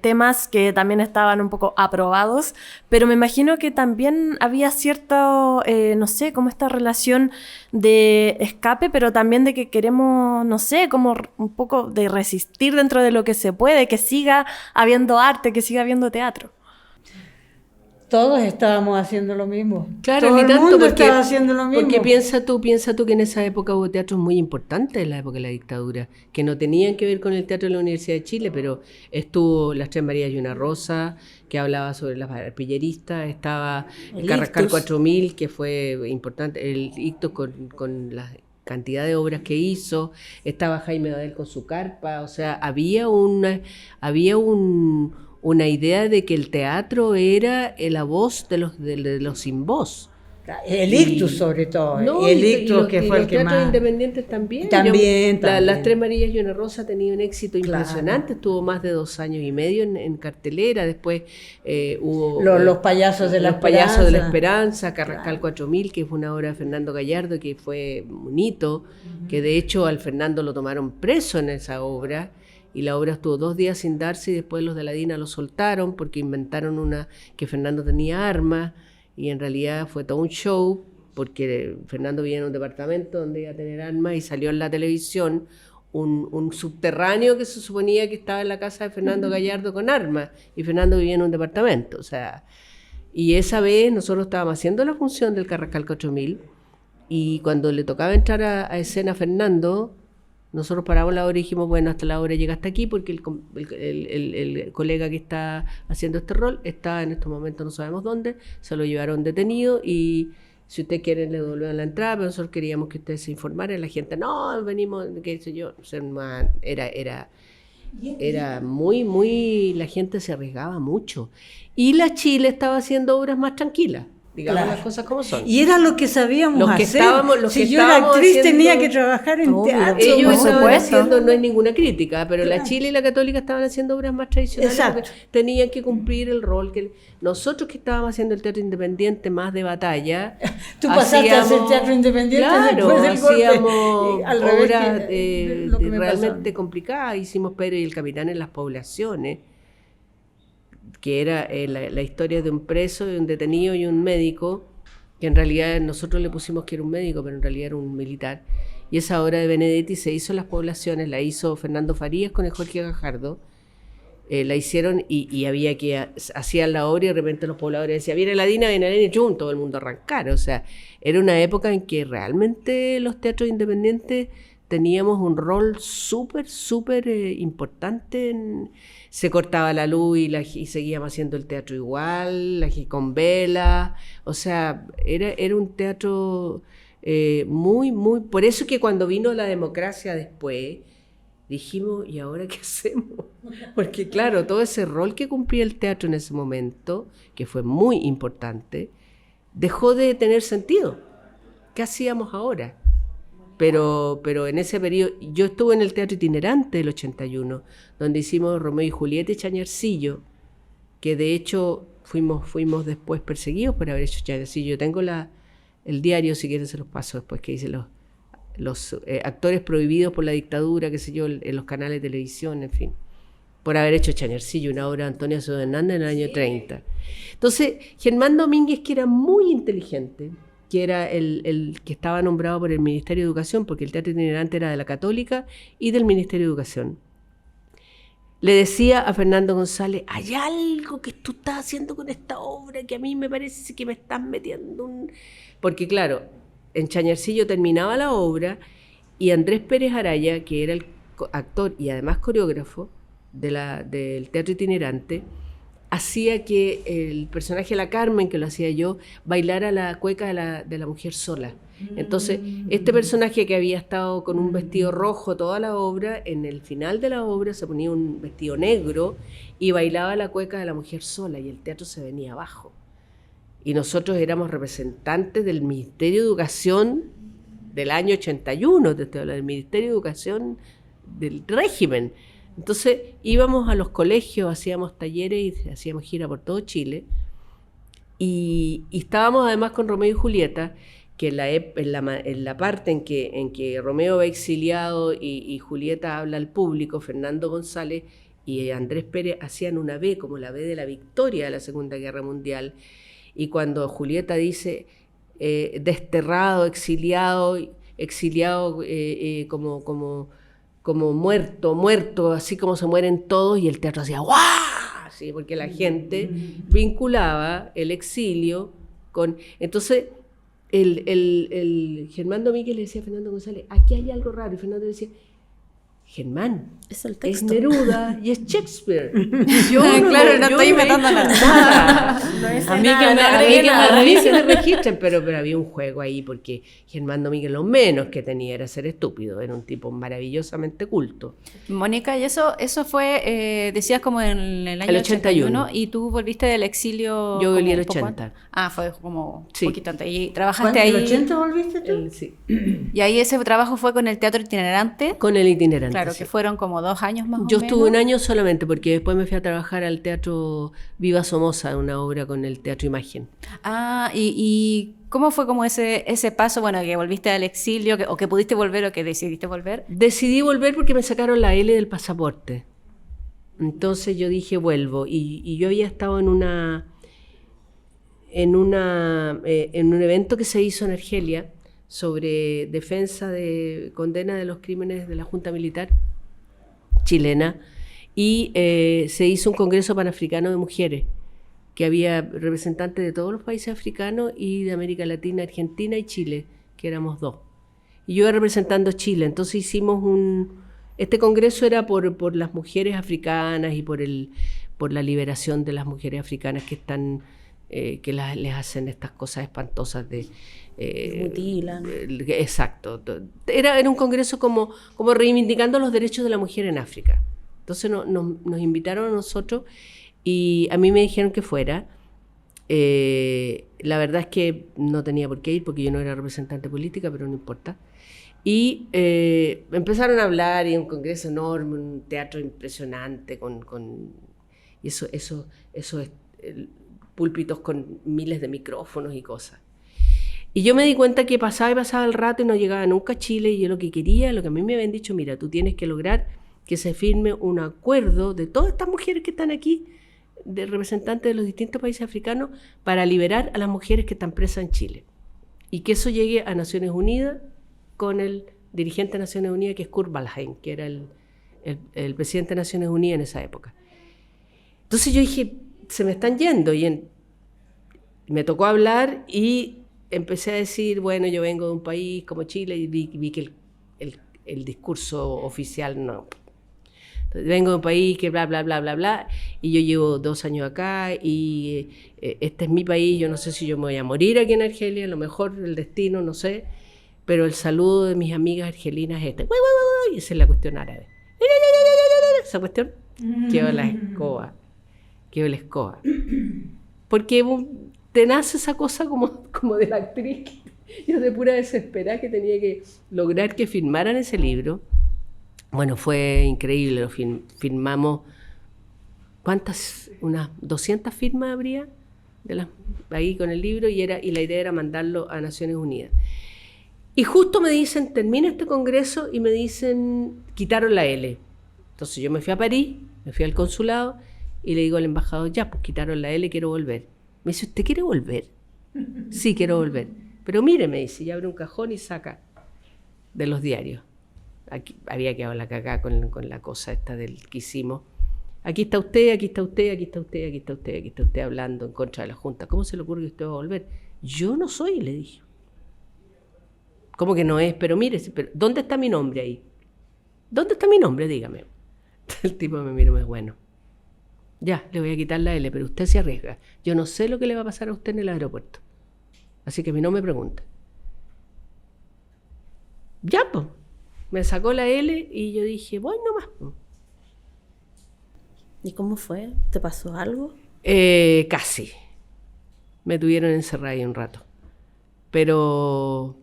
temas que también estaban un poco aprobados, pero me imagino que también había cierto, no sé, como esta relación de escape, pero también de que queremos, no sé, como un poco de resistir dentro de lo que se puede, que siga habiendo arte, que siga habiendo teatro. Todos estábamos haciendo lo mismo. Claro, todo ni el tanto mundo porque, estaba haciendo lo mismo. Porque piensa tú que en esa época hubo teatros muy importantes, en la época de la dictadura, que no tenían que ver con el teatro de la Universidad de Chile, pero estuvo Las Tres Marías y una Rosa, que hablaba sobre las arpilleristas, estaba el Carrascal 4000, que fue importante, el Ictus con la cantidad de obras que hizo, estaba Jaime Badel con su carpa, o sea, había una idea de que el teatro era la voz de los sin voz. El Ictus sobre todo, no, el Ictus que fue el que más... Los teatros independientes también. También. Las Tres Marías y una Rosa ha tenido un éxito impresionante, estuvo más de 2 años y medio en cartelera, después hubo... Los Payasos de la Esperanza. Los Payasos de la Esperanza, Carrascal 4000, que fue una obra de Fernando Gallardo, que fue un hito, que de hecho al Fernando lo tomaron preso en esa obra, y la obra estuvo 2 días sin darse, y después los de la DINA lo soltaron, porque inventaron que Fernando tenía armas, y en realidad fue todo un show, porque Fernando vivía en un departamento donde iba a tener armas y salió en la televisión un subterráneo que se suponía que estaba en la casa de Fernando Gallardo con armas, y Fernando vivía en un departamento. O sea, y esa vez nosotros estábamos haciendo la función del Carrascal 4000, y cuando le tocaba entrar a escena a Fernando, Nosotros paramos la obra y dijimos, bueno, hasta la obra llega hasta aquí, porque el colega que está haciendo este rol está en estos momentos, no sabemos dónde, se lo llevaron detenido y si ustedes quieren le devuelven la entrada, pero nosotros queríamos que ustedes se informaran. La gente, no, venimos, qué sé yo. O sea, era muy, la gente se arriesgaba mucho. Y la Chile estaba haciendo obras más tranquilas. Digamos las cosas como son. Y era lo que sabíamos los que hacer. Si yo era actriz tenía que trabajar en teatro. Ellos estaban haciendo, no es ninguna crítica, pero la Chile y la Católica estaban haciendo obras más tradicionales. Porque tenían que cumplir el rol que nosotros que estábamos haciendo el teatro independiente más de batalla. Tú pasaste a hacer teatro independiente después del golpe. Hacíamos al obras lo que me realmente pasó. complicadas. Hicimos Pedro y el Capitán en las poblaciones, que era la historia de un preso, de un detenido y un médico, que en realidad nosotros le pusimos que era un médico, pero en realidad era un militar. Y esa obra de Benedetti se hizo en las poblaciones, la hizo Fernando Farías con el Jorge Gajardo, la hicieron y había que hacían la obra y de repente los pobladores decían, viene la Dina, y ¡chum! Todo el mundo arrancar. O sea, era una época en que realmente los teatros independientes teníamos un rol súper importante. Se cortaba la luz y seguíamos haciendo el teatro igual, con vela. O sea, era un teatro muy... Por eso que cuando vino la democracia después, dijimos, ¿y ahora qué hacemos? Porque claro, todo ese rol que cumplía el teatro en ese momento, que fue muy importante, dejó de tener sentido. ¿Qué hacíamos ahora? Pero en ese periodo, yo estuve en el teatro itinerante del 81, donde hicimos Romeo y Julieta y Chañarcillo, que de hecho fuimos después perseguidos por haber hecho Chañarcillo. Yo tengo el diario, si quieren se los paso después, que dice los actores prohibidos por la dictadura, qué sé yo, en los canales de televisión, en fin, por haber hecho Chañarcillo, una obra de Antonio Soto Hernández en el año 30. Entonces, Germán Domínguez, que era muy inteligente, que era el que estaba nombrado por el Ministerio de Educación, porque el teatro itinerante era de la Católica y del Ministerio de Educación, le decía a Fernando González, hay algo que tú estás haciendo con esta obra que a mí me parece que me estás metiendo Porque claro, en Chañarcillo terminaba la obra y Andrés Pérez Araya, que era el actor y además coreógrafo del teatro itinerante, hacía que el personaje de la Carmen, que lo hacía yo, bailara la cueca de la mujer sola. Entonces, este personaje que había estado con un vestido rojo toda la obra, en el final de la obra se ponía un vestido negro y bailaba la cueca de la mujer sola y el teatro se venía abajo. Y nosotros éramos representantes del Ministerio de Educación del año 81, del Ministerio de Educación del régimen. Entonces íbamos a los colegios, hacíamos talleres y hacíamos gira por todo Chile y estábamos además con Romeo y Julieta, que en la parte en que Romeo va exiliado y Julieta habla al público, Fernando González y Andrés Pérez hacían una B, como la B de la victoria de la Segunda Guerra Mundial, y cuando Julieta dice desterrado, exiliado como muerto, así como se mueren todos, y el teatro hacía ¡guau! Así, porque la gente vinculaba el exilio con... Entonces, el Germán Domínguez le decía a Fernando González, aquí hay algo raro, y Fernando decía, Germán, es el es texto. Neruda y es Shakespeare. Claro, no estoy inventando nada. A mí que me registren, pero había un juego ahí, porque Germán Domínguez lo menos que tenía era ser estúpido, era un tipo maravillosamente culto. Mónica, y eso fue, decías como en el año El 81. y tú volviste del exilio. Yo volví como el un poco 80. Fue como Sí. un poquito antes. ¿Y trabajaste ¿En el ahí? 80 volviste tú? Sí. Y ahí ese trabajo fue con el teatro itinerante. Con el itinerante. Claro, sí. que fueron como 2 años más o Yo menos. estuve un año solamente, porque después me fui a trabajar al Teatro Viva Somoza, una obra con el Teatro Imagen. ¿Y cómo fue como ese paso, bueno, que volviste al exilio, o que pudiste volver o que decidiste volver? Decidí volver porque me sacaron la L del pasaporte. Entonces yo dije, vuelvo. Y yo había estado en un evento que se hizo en Argelia sobre defensa de condena de los crímenes de la Junta Militar chilena, y se hizo un congreso panafricano de mujeres, que había representantes de todos los países africanos y de América Latina, Argentina y Chile, que éramos 2. y yo iba representando a Chile. Entonces hicimos este congreso era por las mujeres africanas y por la liberación de las mujeres africanas que están, les hacen estas cosas espantosas de... mutilan. Exacto. Era un congreso como reivindicando los derechos de la mujer en África. Entonces nos invitaron a nosotros y a mí me dijeron que fuera. La verdad es que no tenía por qué ir porque yo no era representante política, pero no importa. Y empezaron a hablar, y un congreso enorme, un teatro impresionante, y eso es púlpitos con miles de micrófonos y cosas. Y yo me di cuenta que pasaba el rato y no llegaba nunca a Chile, y yo lo que quería, lo que a mí me habían dicho, mira, tú tienes que lograr que se firme un acuerdo de todas estas mujeres que están aquí, de representantes de los distintos países africanos, para liberar a las mujeres que están presas en Chile. Y que eso llegue a Naciones Unidas con el dirigente de Naciones Unidas, que es Kurt Waldheim, que era el presidente de Naciones Unidas en esa época. Entonces yo dije, se me están yendo, y me tocó hablar y empecé a decir, bueno, yo vengo de un país como Chile, y vi que el discurso oficial no. Entonces, vengo de un país que bla, bla, bla, bla, bla, y yo llevo 2 años acá, y este es mi país, yo no sé si yo me voy a morir aquí en Argelia, a lo mejor el destino, no sé, pero el saludo de mis amigas argelinas es este, y esa es la cuestión árabe. Esa cuestión, quedó la escoba. Porque te nace esa cosa como de la actriz. Yo de pura desesperada que tenía que lograr que firmaran ese libro. Bueno, fue increíble, lo firmamos, ¿cuántas? Unas 200 firmas habría ahí con el libro, y la idea era mandarlo a Naciones Unidas. Y justo me dicen, termina este congreso, y me dicen, quitaron la L. Entonces yo me fui a París, me fui al consulado, y le digo al embajador, ya, pues quitaron la L, quiero volver. Me dice, ¿usted quiere volver? Sí, quiero volver. Pero mire, me dice, y abre un cajón y saca de los diarios. Aquí, había quedado la cagá con la cosa esta del que hicimos. Aquí está usted, aquí está usted, aquí está usted, aquí está usted, aquí está usted hablando en contra de la Junta. ¿Cómo se le ocurre que usted va a volver? Yo no soy, le dije. ¿Cómo que no es? Pero mire, ¿dónde está mi nombre ahí? ¿Dónde está mi nombre? Dígame. El tipo me miró y me dijo, bueno, ya, le voy a quitar la L, pero usted se arriesga. Yo no sé lo que le va a pasar a usted en el aeropuerto. Así que a mí no me pregunte. Ya, pues. Me sacó la L y yo dije, voy nomás. ¿Y cómo fue? ¿Te pasó algo? Casi. Me tuvieron encerrada ahí un rato. Pero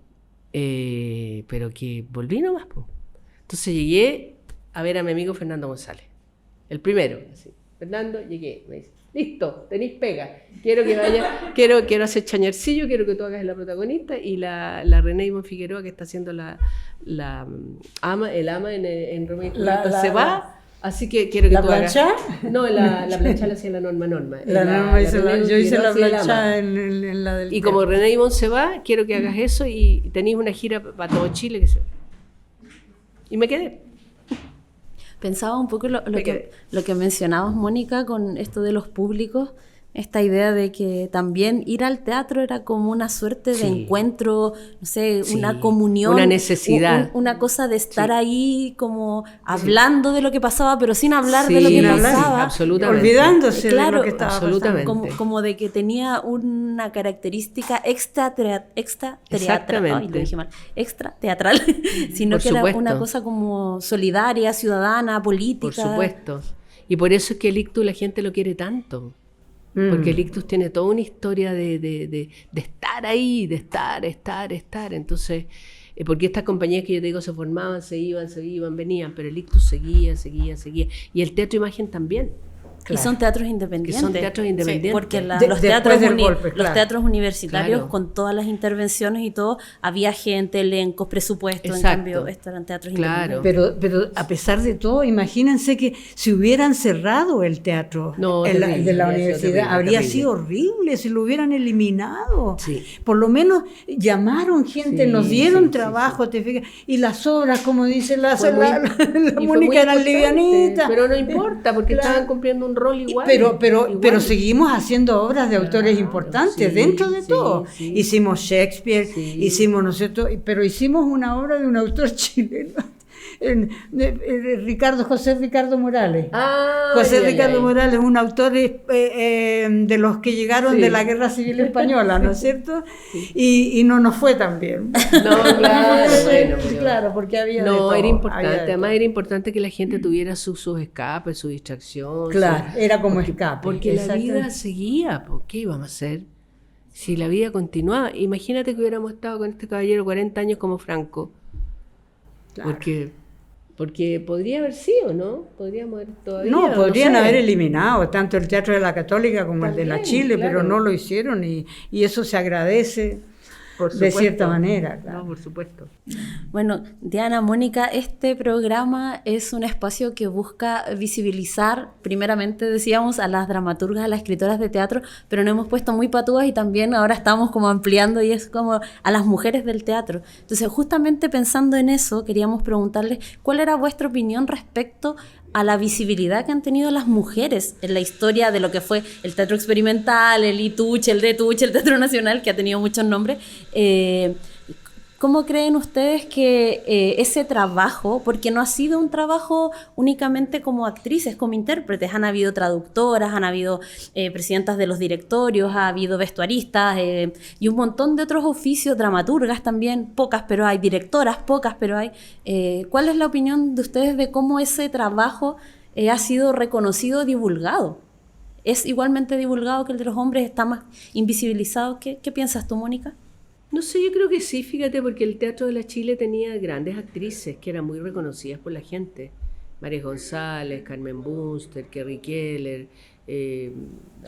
que volví nomás. Entonces llegué a ver a mi amigo Fernando González. El primero. Así. Fernando, llegué. Me dice, listo, tenéis pega. Quiero que vaya, quiero hacer Chañarcillo, quiero que tú hagas la protagonista, y la René Ivonne Figueroa, que está haciendo el ama en Romeo y Julieta, se va. Así que quiero que tú hagas. ¿La plancha? No, la plancha la hacía la Norma. Yo hice la plancha en la del... Y como René Ivonne se va, quiero que hagas eso, y tenéis una gira para todo Chile. Y me quedé. Pensaba un poco lo que mencionabas, Mónica, con esto de los públicos, esta idea de que también ir al teatro era como una suerte de encuentro, no sé, una comunión. Una necesidad. Una cosa de estar ahí como hablando de lo que pasaba, pero sin hablar de lo que pasaba. Absolutamente. Olvidándose de lo que estaba absolutamente. pasando. Como de que tenía una característica extra teatral, sino Por que era supuesto. una cosa como solidaria, ciudadana, política. Por supuesto. Y por eso es que el ictus la gente lo quiere tanto. Porque el ictus tiene toda una historia de estar ahí, de estar. Entonces, porque estas compañías que yo te digo se formaban, se iban, venían, pero el ictus seguía. Y el teatro imagen también. Claro. Y son teatros independientes. Sí, porque los teatros universitarios, claro, con todas las intervenciones y todo, había gente, elencos, presupuestos. Exacto. En cambio, estos eran teatros independientes. Pero a pesar de todo, imagínense que si hubieran cerrado el teatro de la universidad, habría sido horrible si lo hubieran eliminado. Sí. Por lo menos llamaron gente, nos dieron trabajo, te fijas, y las obras, como dice la Mónica, eran livianitas. Pero no importa, porque estaban cumpliendo un rol igual. Pero seguimos haciendo obras de autores importantes, sí, dentro de todo. sí. Hicimos Shakespeare, Sí. hicimos, ¿no es cierto? Pero hicimos una obra de un autor chileno, José Ricardo Morales. José Ricardo Morales, un autor de los que llegaron de la Guerra Civil Española, ¿no es cierto? Sí. Y no nos fue tan bien. No, claro, bueno, pero... claro, porque había No, de todo, era importante, había de además todo. era importante que la gente tuviera sus escapes, su distracción. Claro, era como escape. Porque la exacto. vida seguía, ¿por qué íbamos a hacer? Si la vida continuaba, imagínate que hubiéramos estado con este caballero 40 años como Franco. Claro. Porque podría haber sido, ¿no? Podríamos haber todavía. No, podrían sé. haber eliminado tanto el Teatro de la Católica como el de la También, Chile, claro. pero no lo hicieron y eso se agradece Por de supuesto. cierta manera. Claro. No, por supuesto. Bueno, Diana, Mónica, este programa es un espacio que busca visibilizar, primeramente decíamos, a las dramaturgas, a las escritoras de teatro, pero nos hemos puesto muy patúas y también ahora estamos como ampliando y es como a las mujeres del teatro. Entonces, justamente pensando en eso, queríamos preguntarles cuál era vuestra opinión respecto a la visibilidad que han tenido las mujeres en la historia de lo que fue el teatro experimental, el ITUCH, el DETUCH, el Teatro Nacional, que ha tenido muchos nombres. ¿Cómo creen ustedes que ese trabajo, porque no ha sido un trabajo únicamente como actrices, como intérpretes, han habido traductoras, han habido presidentas de los directorios, ha habido vestuaristas y un montón de otros oficios, dramaturgas también, pocas pero hay, directoras, pocas pero hay. ¿Cuál es la opinión de ustedes de cómo ese trabajo ha sido reconocido, divulgado? ¿Es igualmente divulgado que el de los hombres? ¿Está más invisibilizado? ¿Qué piensas tú, Mónica? No sé, yo creo que sí, fíjate, porque el Teatro de la Chile tenía grandes actrices que eran muy reconocidas por la gente. María González, Carmen Bunster, Kerry Keller,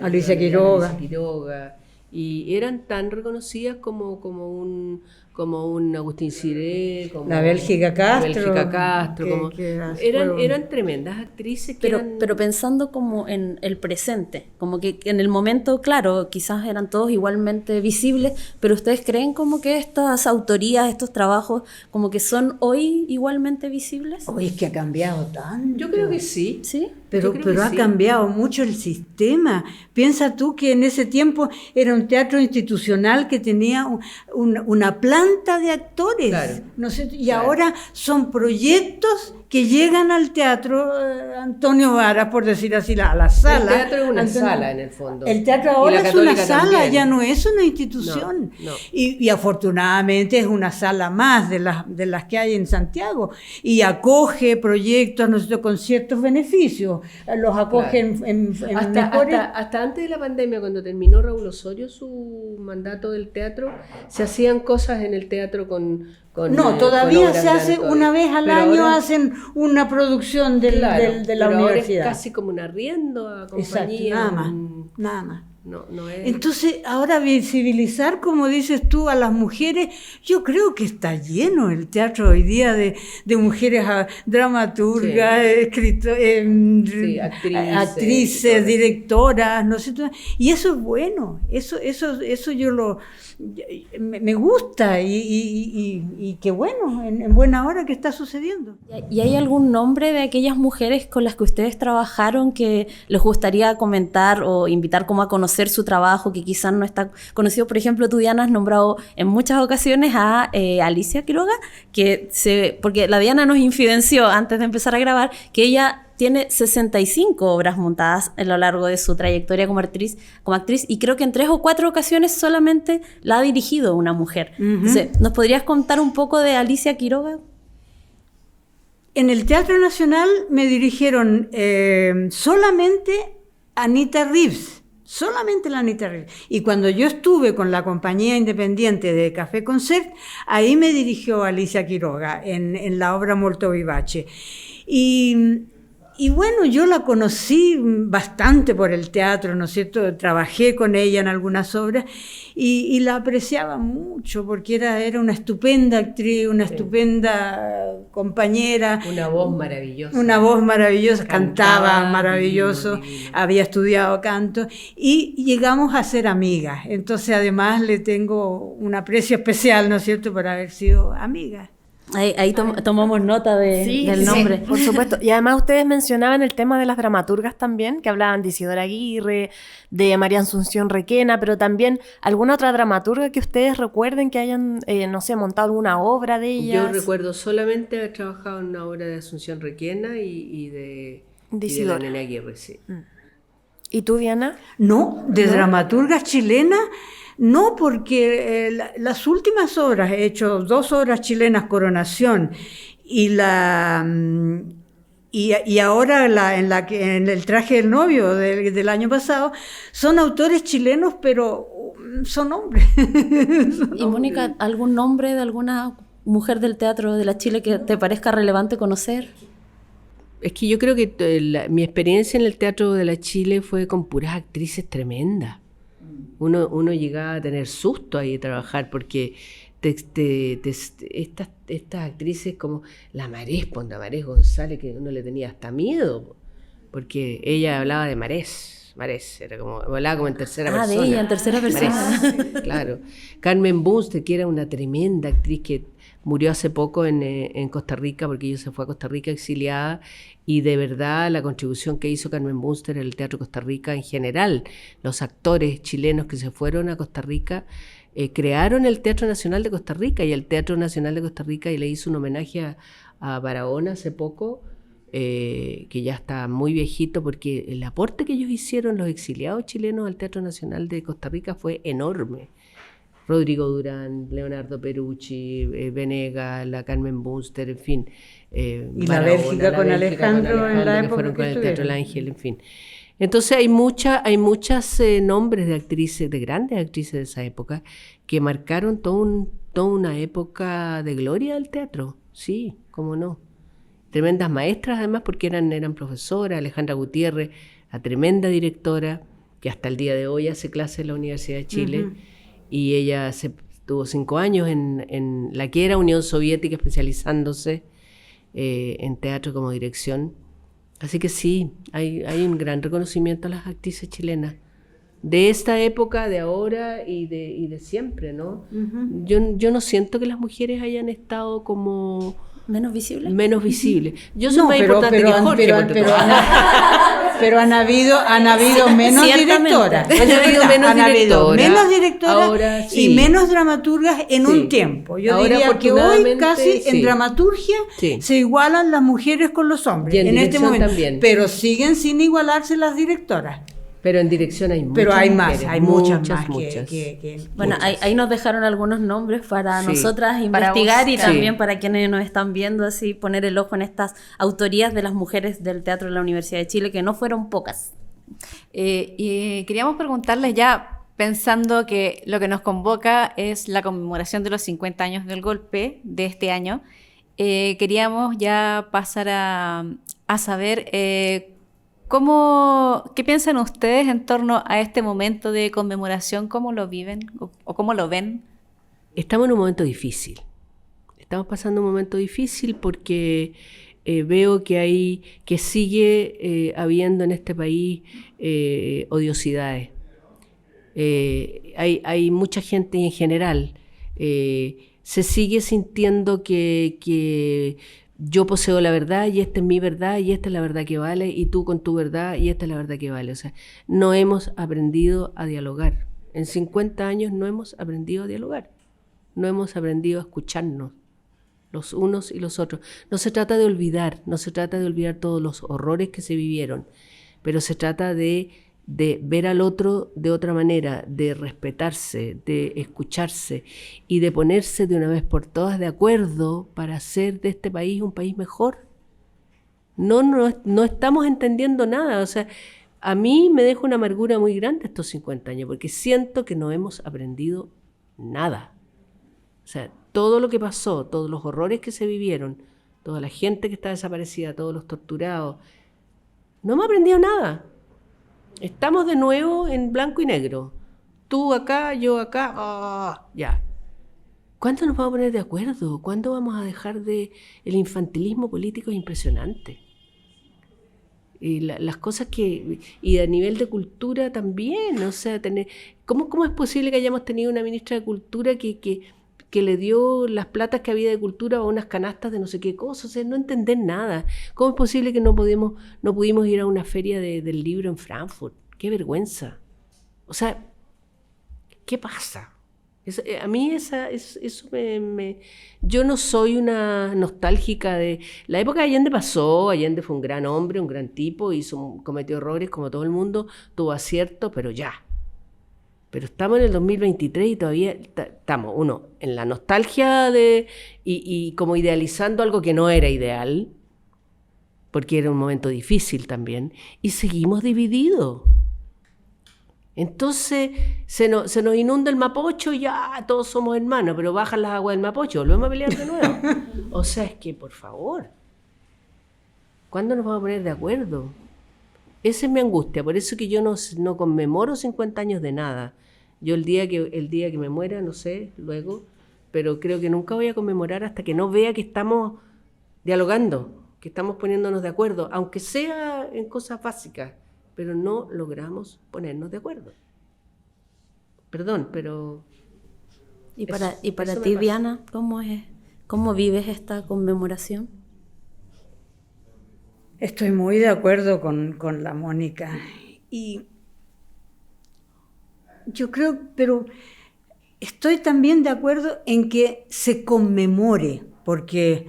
Alicia Quiroga. Y eran tan reconocidas como un Agustín Ciré, como La Bélgica Castro, eran tremendas actrices que pero pensando como en el presente, como que en el momento, claro, quizás eran todos igualmente visibles, pero ¿ustedes creen como que estas autorías, estos trabajos, como que son hoy igualmente visibles? Hoy es que ha cambiado tanto. Yo creo que sí. ¿Sí? Pero ha cambiado mucho el sistema. Piensa tú que en ese tiempo era un teatro institucional que tenía una planta de actores, Claro. ¿no es cierto? Y Claro. ahora son proyectos que llegan al teatro Antonio Varas, por decir así, a la sala. El teatro es una Antonio- sala en el fondo. El teatro Y ahora la es una Católica sala, también. ya no es una institución. No. Y afortunadamente es una sala más de las que hay en Santiago. Y acoge proyectos, ¿no es cierto?, con ciertos beneficios. Los acoge Claro. en mejores... Hasta antes de la pandemia, cuando terminó Raúl Osorio su mandato del teatro, se hacían cosas en el teatro con No, todavía con se obras hace grandes, una vez al pero año, ahora- hacen una producción de la pero ahora universidad. es casi como un arriendo a Exacto, compañía. nada más, nada más. No es... Entonces, ahora visibilizar, como dices tú, a las mujeres, yo creo que está lleno el teatro hoy día de mujeres dramaturgas, Sí, actrices, todo eso. directoras, no sé, y eso es bueno, eso yo me gusta y qué bueno, en buena hora que está sucediendo. ¿Y hay algún nombre de aquellas mujeres con las que ustedes trabajaron que les gustaría comentar o invitar como a conocer su trabajo, que quizás no está conocido? Por ejemplo, tú, Diana, has nombrado en muchas ocasiones a Alicia Quiroga, porque la Diana nos infidenció antes de empezar a grabar que ella tiene 65 obras montadas a lo largo de su trayectoria como actriz, y creo que en 3 o 4 ocasiones solamente la ha dirigido una mujer. Entonces, ¿nos podrías contar un poco de Alicia Quiroga? En el Teatro Nacional me dirigieron solamente Anita Reeves, solamente la Anita Reeves. Y cuando yo estuve con la compañía independiente de Café Concert, ahí me dirigió Alicia Quiroga en la obra Molto Vivace. Y bueno, yo la conocí bastante por el teatro, ¿no es cierto? Trabajé con ella en algunas obras y la apreciaba mucho porque era una estupenda actriz, una estupenda compañera. Una voz maravillosa. Una voz maravillosa, cantaba Divino, maravilloso, divino. había estudiado canto y llegamos a ser amigas. Entonces, además, le tengo un aprecio especial, ¿no es cierto?, por haber sido amigas. Ahí tomamos nota del nombre. Sí, por supuesto. Y además ustedes mencionaban el tema de las dramaturgas también, que hablaban de Isidora Aguirre, de María Asunción Requena, pero también alguna otra dramaturga que ustedes recuerden que hayan, no sé, montado alguna obra de ellas. Yo recuerdo solamente haber trabajado en una obra de Asunción Requena y de Isidora. la Nena Aguirre, sí. ¿Y tú, Diana? No, de dramaturgas chilenas, no, porque las últimas obras, he hecho 2 obras chilenas, Coronación, y ahora en el traje del novio del año pasado, son autores chilenos, pero son hombres. Y Mónica, ¿algún nombre de alguna mujer del teatro de la Chile que te parezca relevante conocer? Es que yo creo que mi experiencia en el Teatro de la Chile fue con puras actrices tremendas. Uno llegaba a tener susto ahí de trabajar porque estas actrices como la Marés González, que uno le tenía hasta miedo, porque ella hablaba de Marés, era como, hablaba como en tercera persona. De ella, en tercera persona. Marés, claro. Carmen Bunster, que era una tremenda actriz que murió hace poco en Costa Rica, porque ella se fue a Costa Rica exiliada, y de verdad la contribución que hizo Carmen Bunster en el Teatro Costa Rica en general, los actores chilenos que se fueron a Costa Rica, crearon el Teatro Nacional de Costa Rica, y el Teatro Nacional de Costa Rica, y le hizo un homenaje a Barahona hace poco, que ya está muy viejito, porque el aporte que ellos hicieron, los exiliados chilenos al Teatro Nacional de Costa Rica, fue enorme. Rodrigo Durán, Leonardo Perucci, Venegas, la Carmen Bunster, en fin. Y la Bélgica con Alejandro en la que época fueron con que el Teatro estuvieron. El Ángel, en fin. Entonces hay muchas nombres de actrices, de grandes actrices de esa época, que marcaron toda una época de gloria del teatro. Sí, cómo no. Tremendas maestras además, porque eran profesoras. Alejandra Gutiérrez, la tremenda directora, que hasta el día de hoy hace clases en la Universidad de Chile. Y ella tuvo 5 años en la que era Unión Soviética, especializándose en teatro como dirección. Así que sí, hay un gran reconocimiento a las actrices chilenas de esta época, de ahora y de siempre, ¿no? Yo no siento que las mujeres hayan estado como ¿Menos visible? menos visibles. Yo soy No, más pero- importante pero que han- Jorge. pero- ponte pero tú. Pero han habido menos ciertamente. directoras. Han habido Es verdad, menos han habido directoras. menos directoras Ahora sí. y menos dramaturgas en Sí. un tiempo. Yo Ahora, diría que hoy afortunadamente, casi sí. en dramaturgia Sí. se igualan las mujeres con los hombres Y en este dirección momento. también. Pero siguen sin igualarse las directoras. Pero en dirección hay muchas Pero hay más, mujeres, hay muchas más muchas. que Bueno, ahí nos dejaron algunos nombres para Sí. nosotras Para investigar y buscar. también Sí. para quienes nos están viendo, así poner el ojo en estas autorías de las mujeres del teatro de la Universidad de Chile, que no fueron pocas. Y queríamos preguntarles ya, pensando que lo que nos convoca es la conmemoración de los 50 años del golpe de este año, queríamos ya pasar a saber qué piensan ustedes en torno a este momento de conmemoración, cómo lo viven o cómo lo ven. Estamos en un momento difícil. Estamos pasando un momento difícil porque veo que sigue habiendo en este país odiosidades. Hay mucha gente en general. Se sigue sintiendo que yo poseo la verdad y esta es mi verdad y esta es la verdad que vale y tú con tu verdad y esta es la verdad que vale. O sea, no hemos aprendido a dialogar. En 50 años no hemos aprendido a dialogar. No hemos aprendido a escucharnos los unos y los otros. No se trata de olvidar, no se trata de olvidar todos los horrores que se vivieron, pero se trata de ver al otro de otra manera, de respetarse, de escucharse y de ponerse de una vez por todas de acuerdo para hacer de este país un país mejor. No estamos entendiendo nada. O sea, a mí me deja una amargura muy grande estos 50 años porque siento que no hemos aprendido nada. O sea, todo lo que pasó, todos los horrores que se vivieron, toda la gente que está desaparecida, todos los torturados, no hemos aprendido nada. Estamos de nuevo en blanco y negro. Tú acá, yo acá, ya. ¿Cuándo nos vamos a poner de acuerdo? ¿Cuándo vamos a dejar de...? El infantilismo político es impresionante. Y las cosas que... Y a nivel de cultura también, o sea, ¿cómo es posible que hayamos tenido una ministra de Cultura que que le dio las platas que había de cultura a unas canastas de no sé qué cosa, o sea, no entender nada. ¿Cómo es posible que no pudimos ir a una feria del libro en Frankfurt? ¡Qué vergüenza! O sea, ¿qué pasa? A mí eso yo no soy una nostálgica de... La época de Allende pasó, Allende fue un gran hombre, un gran tipo, cometió errores como todo el mundo, tuvo aciertos, pero ya. Pero estamos en el 2023 y todavía estamos, uno, en la nostalgia y como idealizando algo que no era ideal, porque era un momento difícil también, y seguimos divididos. Entonces se nos inunda el Mapocho y ya todos somos hermanos, pero bajan las aguas del Mapocho, volvemos a pelear de nuevo. O sea, es que, por favor, ¿cuándo nos vamos a poner de acuerdo? Esa es mi angustia, por eso que yo no conmemoro 50 años de nada. Yo el día que me muera, no sé, luego, pero creo que nunca voy a conmemorar hasta que no vea que estamos dialogando, que estamos poniéndonos de acuerdo, aunque sea en cosas básicas, pero no logramos ponernos de acuerdo. Perdón, pero... Y para eso ti, me pasa. Viana, ¿cómo vives esta conmemoración? Estoy muy de acuerdo con la Mónica. Y yo creo, pero estoy también de acuerdo en que se conmemore, porque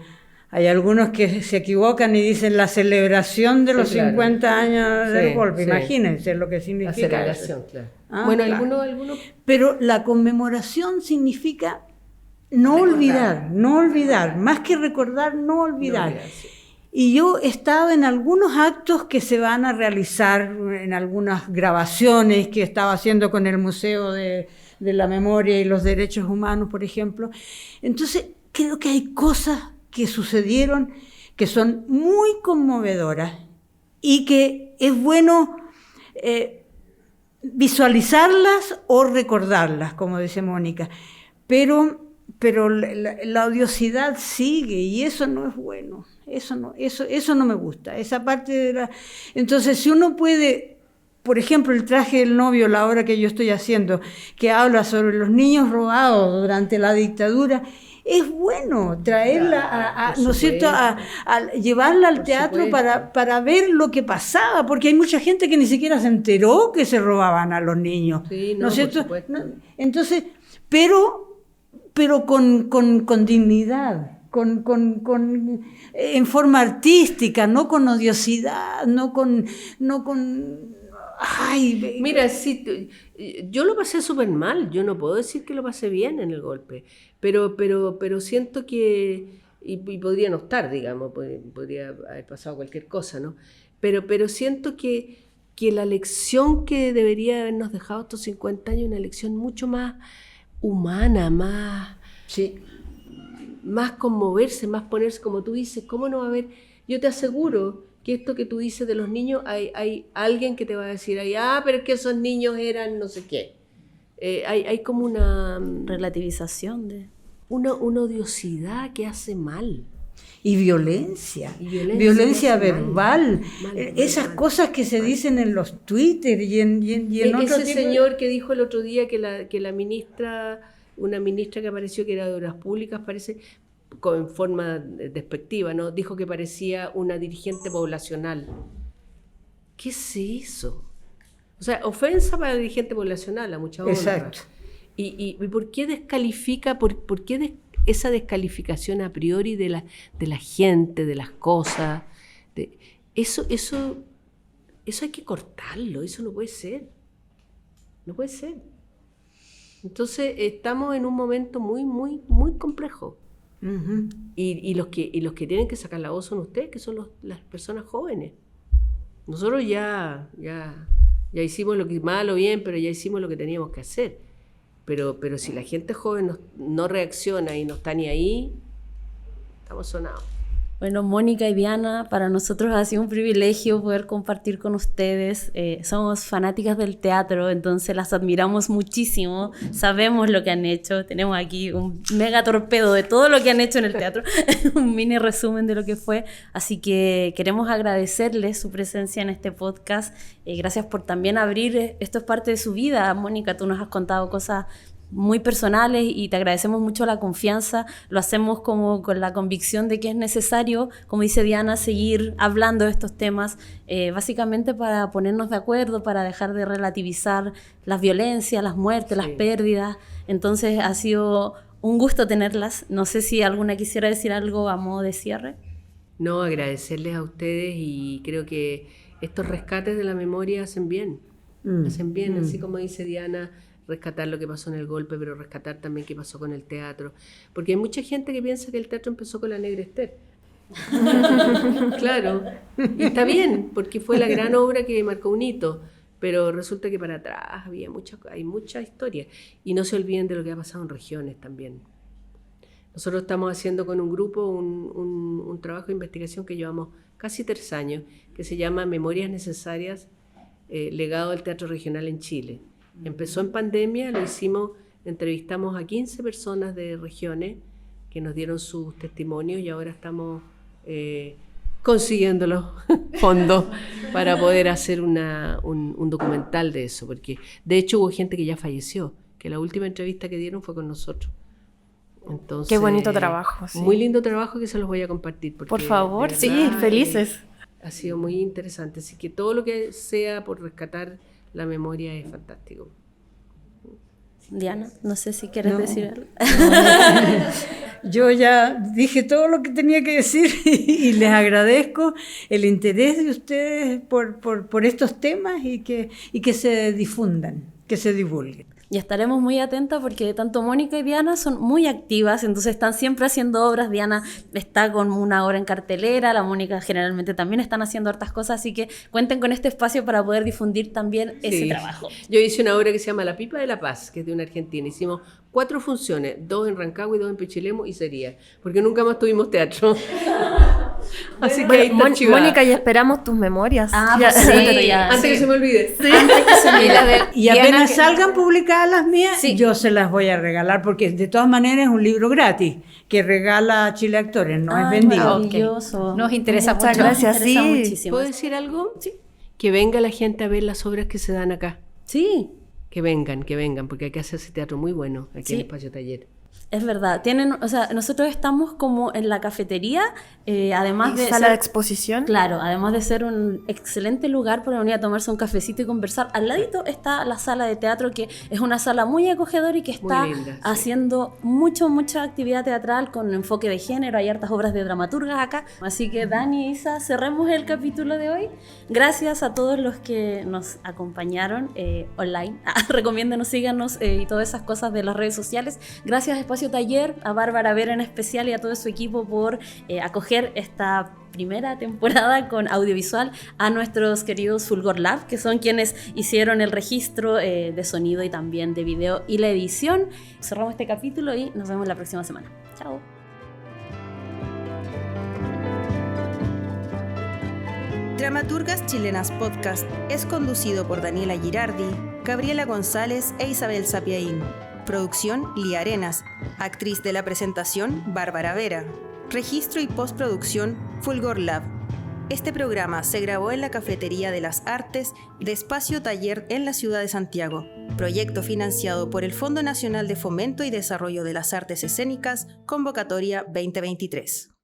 hay algunos que se equivocan y dicen la celebración de los claro. 50 años del Sí, golpe. sí. Imagínense lo que significa La celebración, eso. claro. Ah, Bueno, claro. algunos... Pero la conmemoración significa no olvidar, más que recordar, no olvidar. No olvidar, sí. Y yo he estado en algunos actos que se van a realizar, en algunas grabaciones que estaba haciendo con el Museo de la Memoria y los Derechos Humanos, por ejemplo. Entonces, creo que hay cosas que sucedieron que son muy conmovedoras y que es bueno visualizarlas o recordarlas, como dice Mónica. Pero la odiosidad sigue y eso no es bueno. Eso no me gusta. Esa parte de la... Entonces, si uno puede, por ejemplo, el traje del novio, la obra que yo estoy haciendo, que habla sobre los niños robados durante la dictadura, es bueno traerla ¿no es cierto?, a llevarla al teatro para ver lo que pasaba, porque hay mucha gente que ni siquiera se enteró que se robaban a los niños. Sí, ¿no es cierto? por supuesto. Entonces, pero con dignidad. En forma artística, no con odiosidad, no con ay, mira, sí, yo lo pasé súper mal, yo no puedo decir que lo pasé bien en el golpe, pero siento que, y podría no estar, digamos, podría haber pasado cualquier cosa, ¿no? Pero siento que la lección que debería habernos dejado estos 50 años es una lección mucho más humana, más... sí. Más conmoverse, más ponerse, como tú dices, ¿cómo no va a haber? Yo te aseguro que esto que tú dices de los niños, hay alguien que te va a decir ahí, pero es que esos niños eran no sé qué. Hay como una... Relativización de... Una odiosidad que hace mal. Y violencia Violencia verbal. mal, Esas mal. cosas que se dicen en los Twitter y en otro Ese tipo señor que dijo el otro día que la ministra... Una ministra que apareció que era de Obras Públicas, parece, en forma despectiva, ¿no? Dijo que parecía una dirigente poblacional. ¿Qué es eso? O sea, ofensa para dirigente poblacional, a mucha honra. Exacto. ¿Y por qué descalifica, por qué esa descalificación a priori de la gente, de las cosas? Eso hay que cortarlo, eso no puede ser. No puede ser. Entonces estamos en un momento muy, muy, muy complejo. Uh-huh. Y los que tienen que sacar la voz son ustedes, que son las personas jóvenes. Nosotros ya hicimos lo que mal o bien, pero ya hicimos lo que teníamos que hacer. Pero si la gente joven no reacciona y no está ni ahí, estamos sonados. Bueno, Mónica y Viana, para nosotros ha sido un privilegio poder compartir con ustedes. Somos fanáticas del teatro, entonces las admiramos muchísimo. Sabemos lo que han hecho. Tenemos aquí un mega torpedo de todo lo que han hecho en el teatro, un mini resumen de lo que fue. Así que queremos agradecerles su presencia en este podcast. Gracias por también abrir, esto es parte de su vida. Mónica, tú nos has contado cosas muy personales y te agradecemos mucho la confianza. Lo hacemos como con la convicción de que es necesario, como dice Diana, seguir hablando de estos temas, básicamente para ponernos de acuerdo, para dejar de relativizar las violencias, las muertes, las pérdidas. Entonces ha sido un gusto tenerlas. No sé si alguna quisiera decir algo a modo de cierre. No, agradecerles a ustedes, y creo que estos rescates de la memoria hacen bien. Hacen bien, así como dice Diana, rescatar lo que pasó en el golpe, pero rescatar también qué pasó con el teatro. Porque hay mucha gente que piensa que el teatro empezó con la Negra Esther. Claro, y está bien, porque fue la gran obra que marcó un hito, pero resulta que para atrás hay mucha historia. Y no se olviden de lo que ha pasado en regiones también. Nosotros estamos haciendo con un grupo un trabajo de investigación que llevamos casi 3 años, que se llama Memorias Necesarias, legado del teatro regional en Chile. Empezó en pandemia, lo hicimos, entrevistamos a 15 personas de regiones que nos dieron sus testimonios, y ahora estamos consiguiendo los fondos para poder hacer un documental de eso, porque de hecho hubo gente que ya falleció, que la última entrevista que dieron fue con nosotros. Entonces, qué bonito trabajo. Sí. Muy lindo trabajo, que se los voy a compartir. Por favor, de sí, verdad, felices. Ha sido muy interesante, así que todo lo que sea por rescatar la memoria es fantástico. Diana, no sé si quieres decir algo. Yo ya dije todo lo que tenía que decir y les agradezco el interés de ustedes por estos temas y que se difundan, que se divulguen. Y estaremos muy atentas porque tanto Mónica y Diana son muy activas, entonces están siempre haciendo obras. Diana está con una obra en cartelera, la Mónica generalmente también están haciendo hartas cosas, así que cuenten con este espacio para poder difundir también ese trabajo. Yo hice una obra que se llama La Pipa de la Paz, que es de una argentina. Hicimos 4 funciones, 2 en Rancagua y 2 en Pichilemu, y sería, porque nunca más tuvimos teatro. Así que ahí está archivada. Mónica, y esperamos tus memorias. Pues sí, antes que se me olvide. Sí. Antes que se me olvide. Y apenas salgan publicadas las mías, yo se las voy a regalar, porque de todas maneras es un libro gratis que regala Chile Actores, no es vendido. Maravilloso. Nos interesa mucho. Muchas gracias, Nos interesa sí. muchísimo. ¿Puedo decir algo? Sí. Que venga la gente a ver las obras que se dan acá. Sí. Que vengan, porque hay que hacer ese teatro muy bueno aquí en Sí. Espacio Taller. Es verdad, nosotros estamos como en la cafetería, además de sala de exposición. Claro, además de ser un excelente lugar para venir a tomarse un cafecito y conversar. Al ladito está la sala de teatro, que es una sala muy acogedora y que está linda, sí. haciendo mucha actividad teatral con enfoque de género. Hay hartas obras de dramaturgas acá. Así que Dani y Isa, cerremos el capítulo de hoy. Gracias a todos los que nos acompañaron online. Recomiéndenos, síganos y todas esas cosas de las redes sociales. Gracias a Espacio Taller, a Bárbara Vera en especial y a todo su equipo por acoger esta primera temporada con audiovisual, a nuestros queridos Fulgor Lab, que son quienes hicieron el registro de sonido y también de video y la edición. Cerramos este capítulo y nos vemos la próxima semana. Chao. Dramaturgas Chilenas Podcast es conducido por Daniela Girardi, Gabriela González e Isabel Sapiaín. Producción Lía Arenas. Actriz de la presentación Bárbara Vera. Registro y postproducción Fulgor Lab. Este programa se grabó en la Cafetería de las Artes de Espacio Taller en la ciudad de Santiago. Proyecto financiado por el Fondo Nacional de Fomento y Desarrollo de las Artes Escénicas, Convocatoria 2023.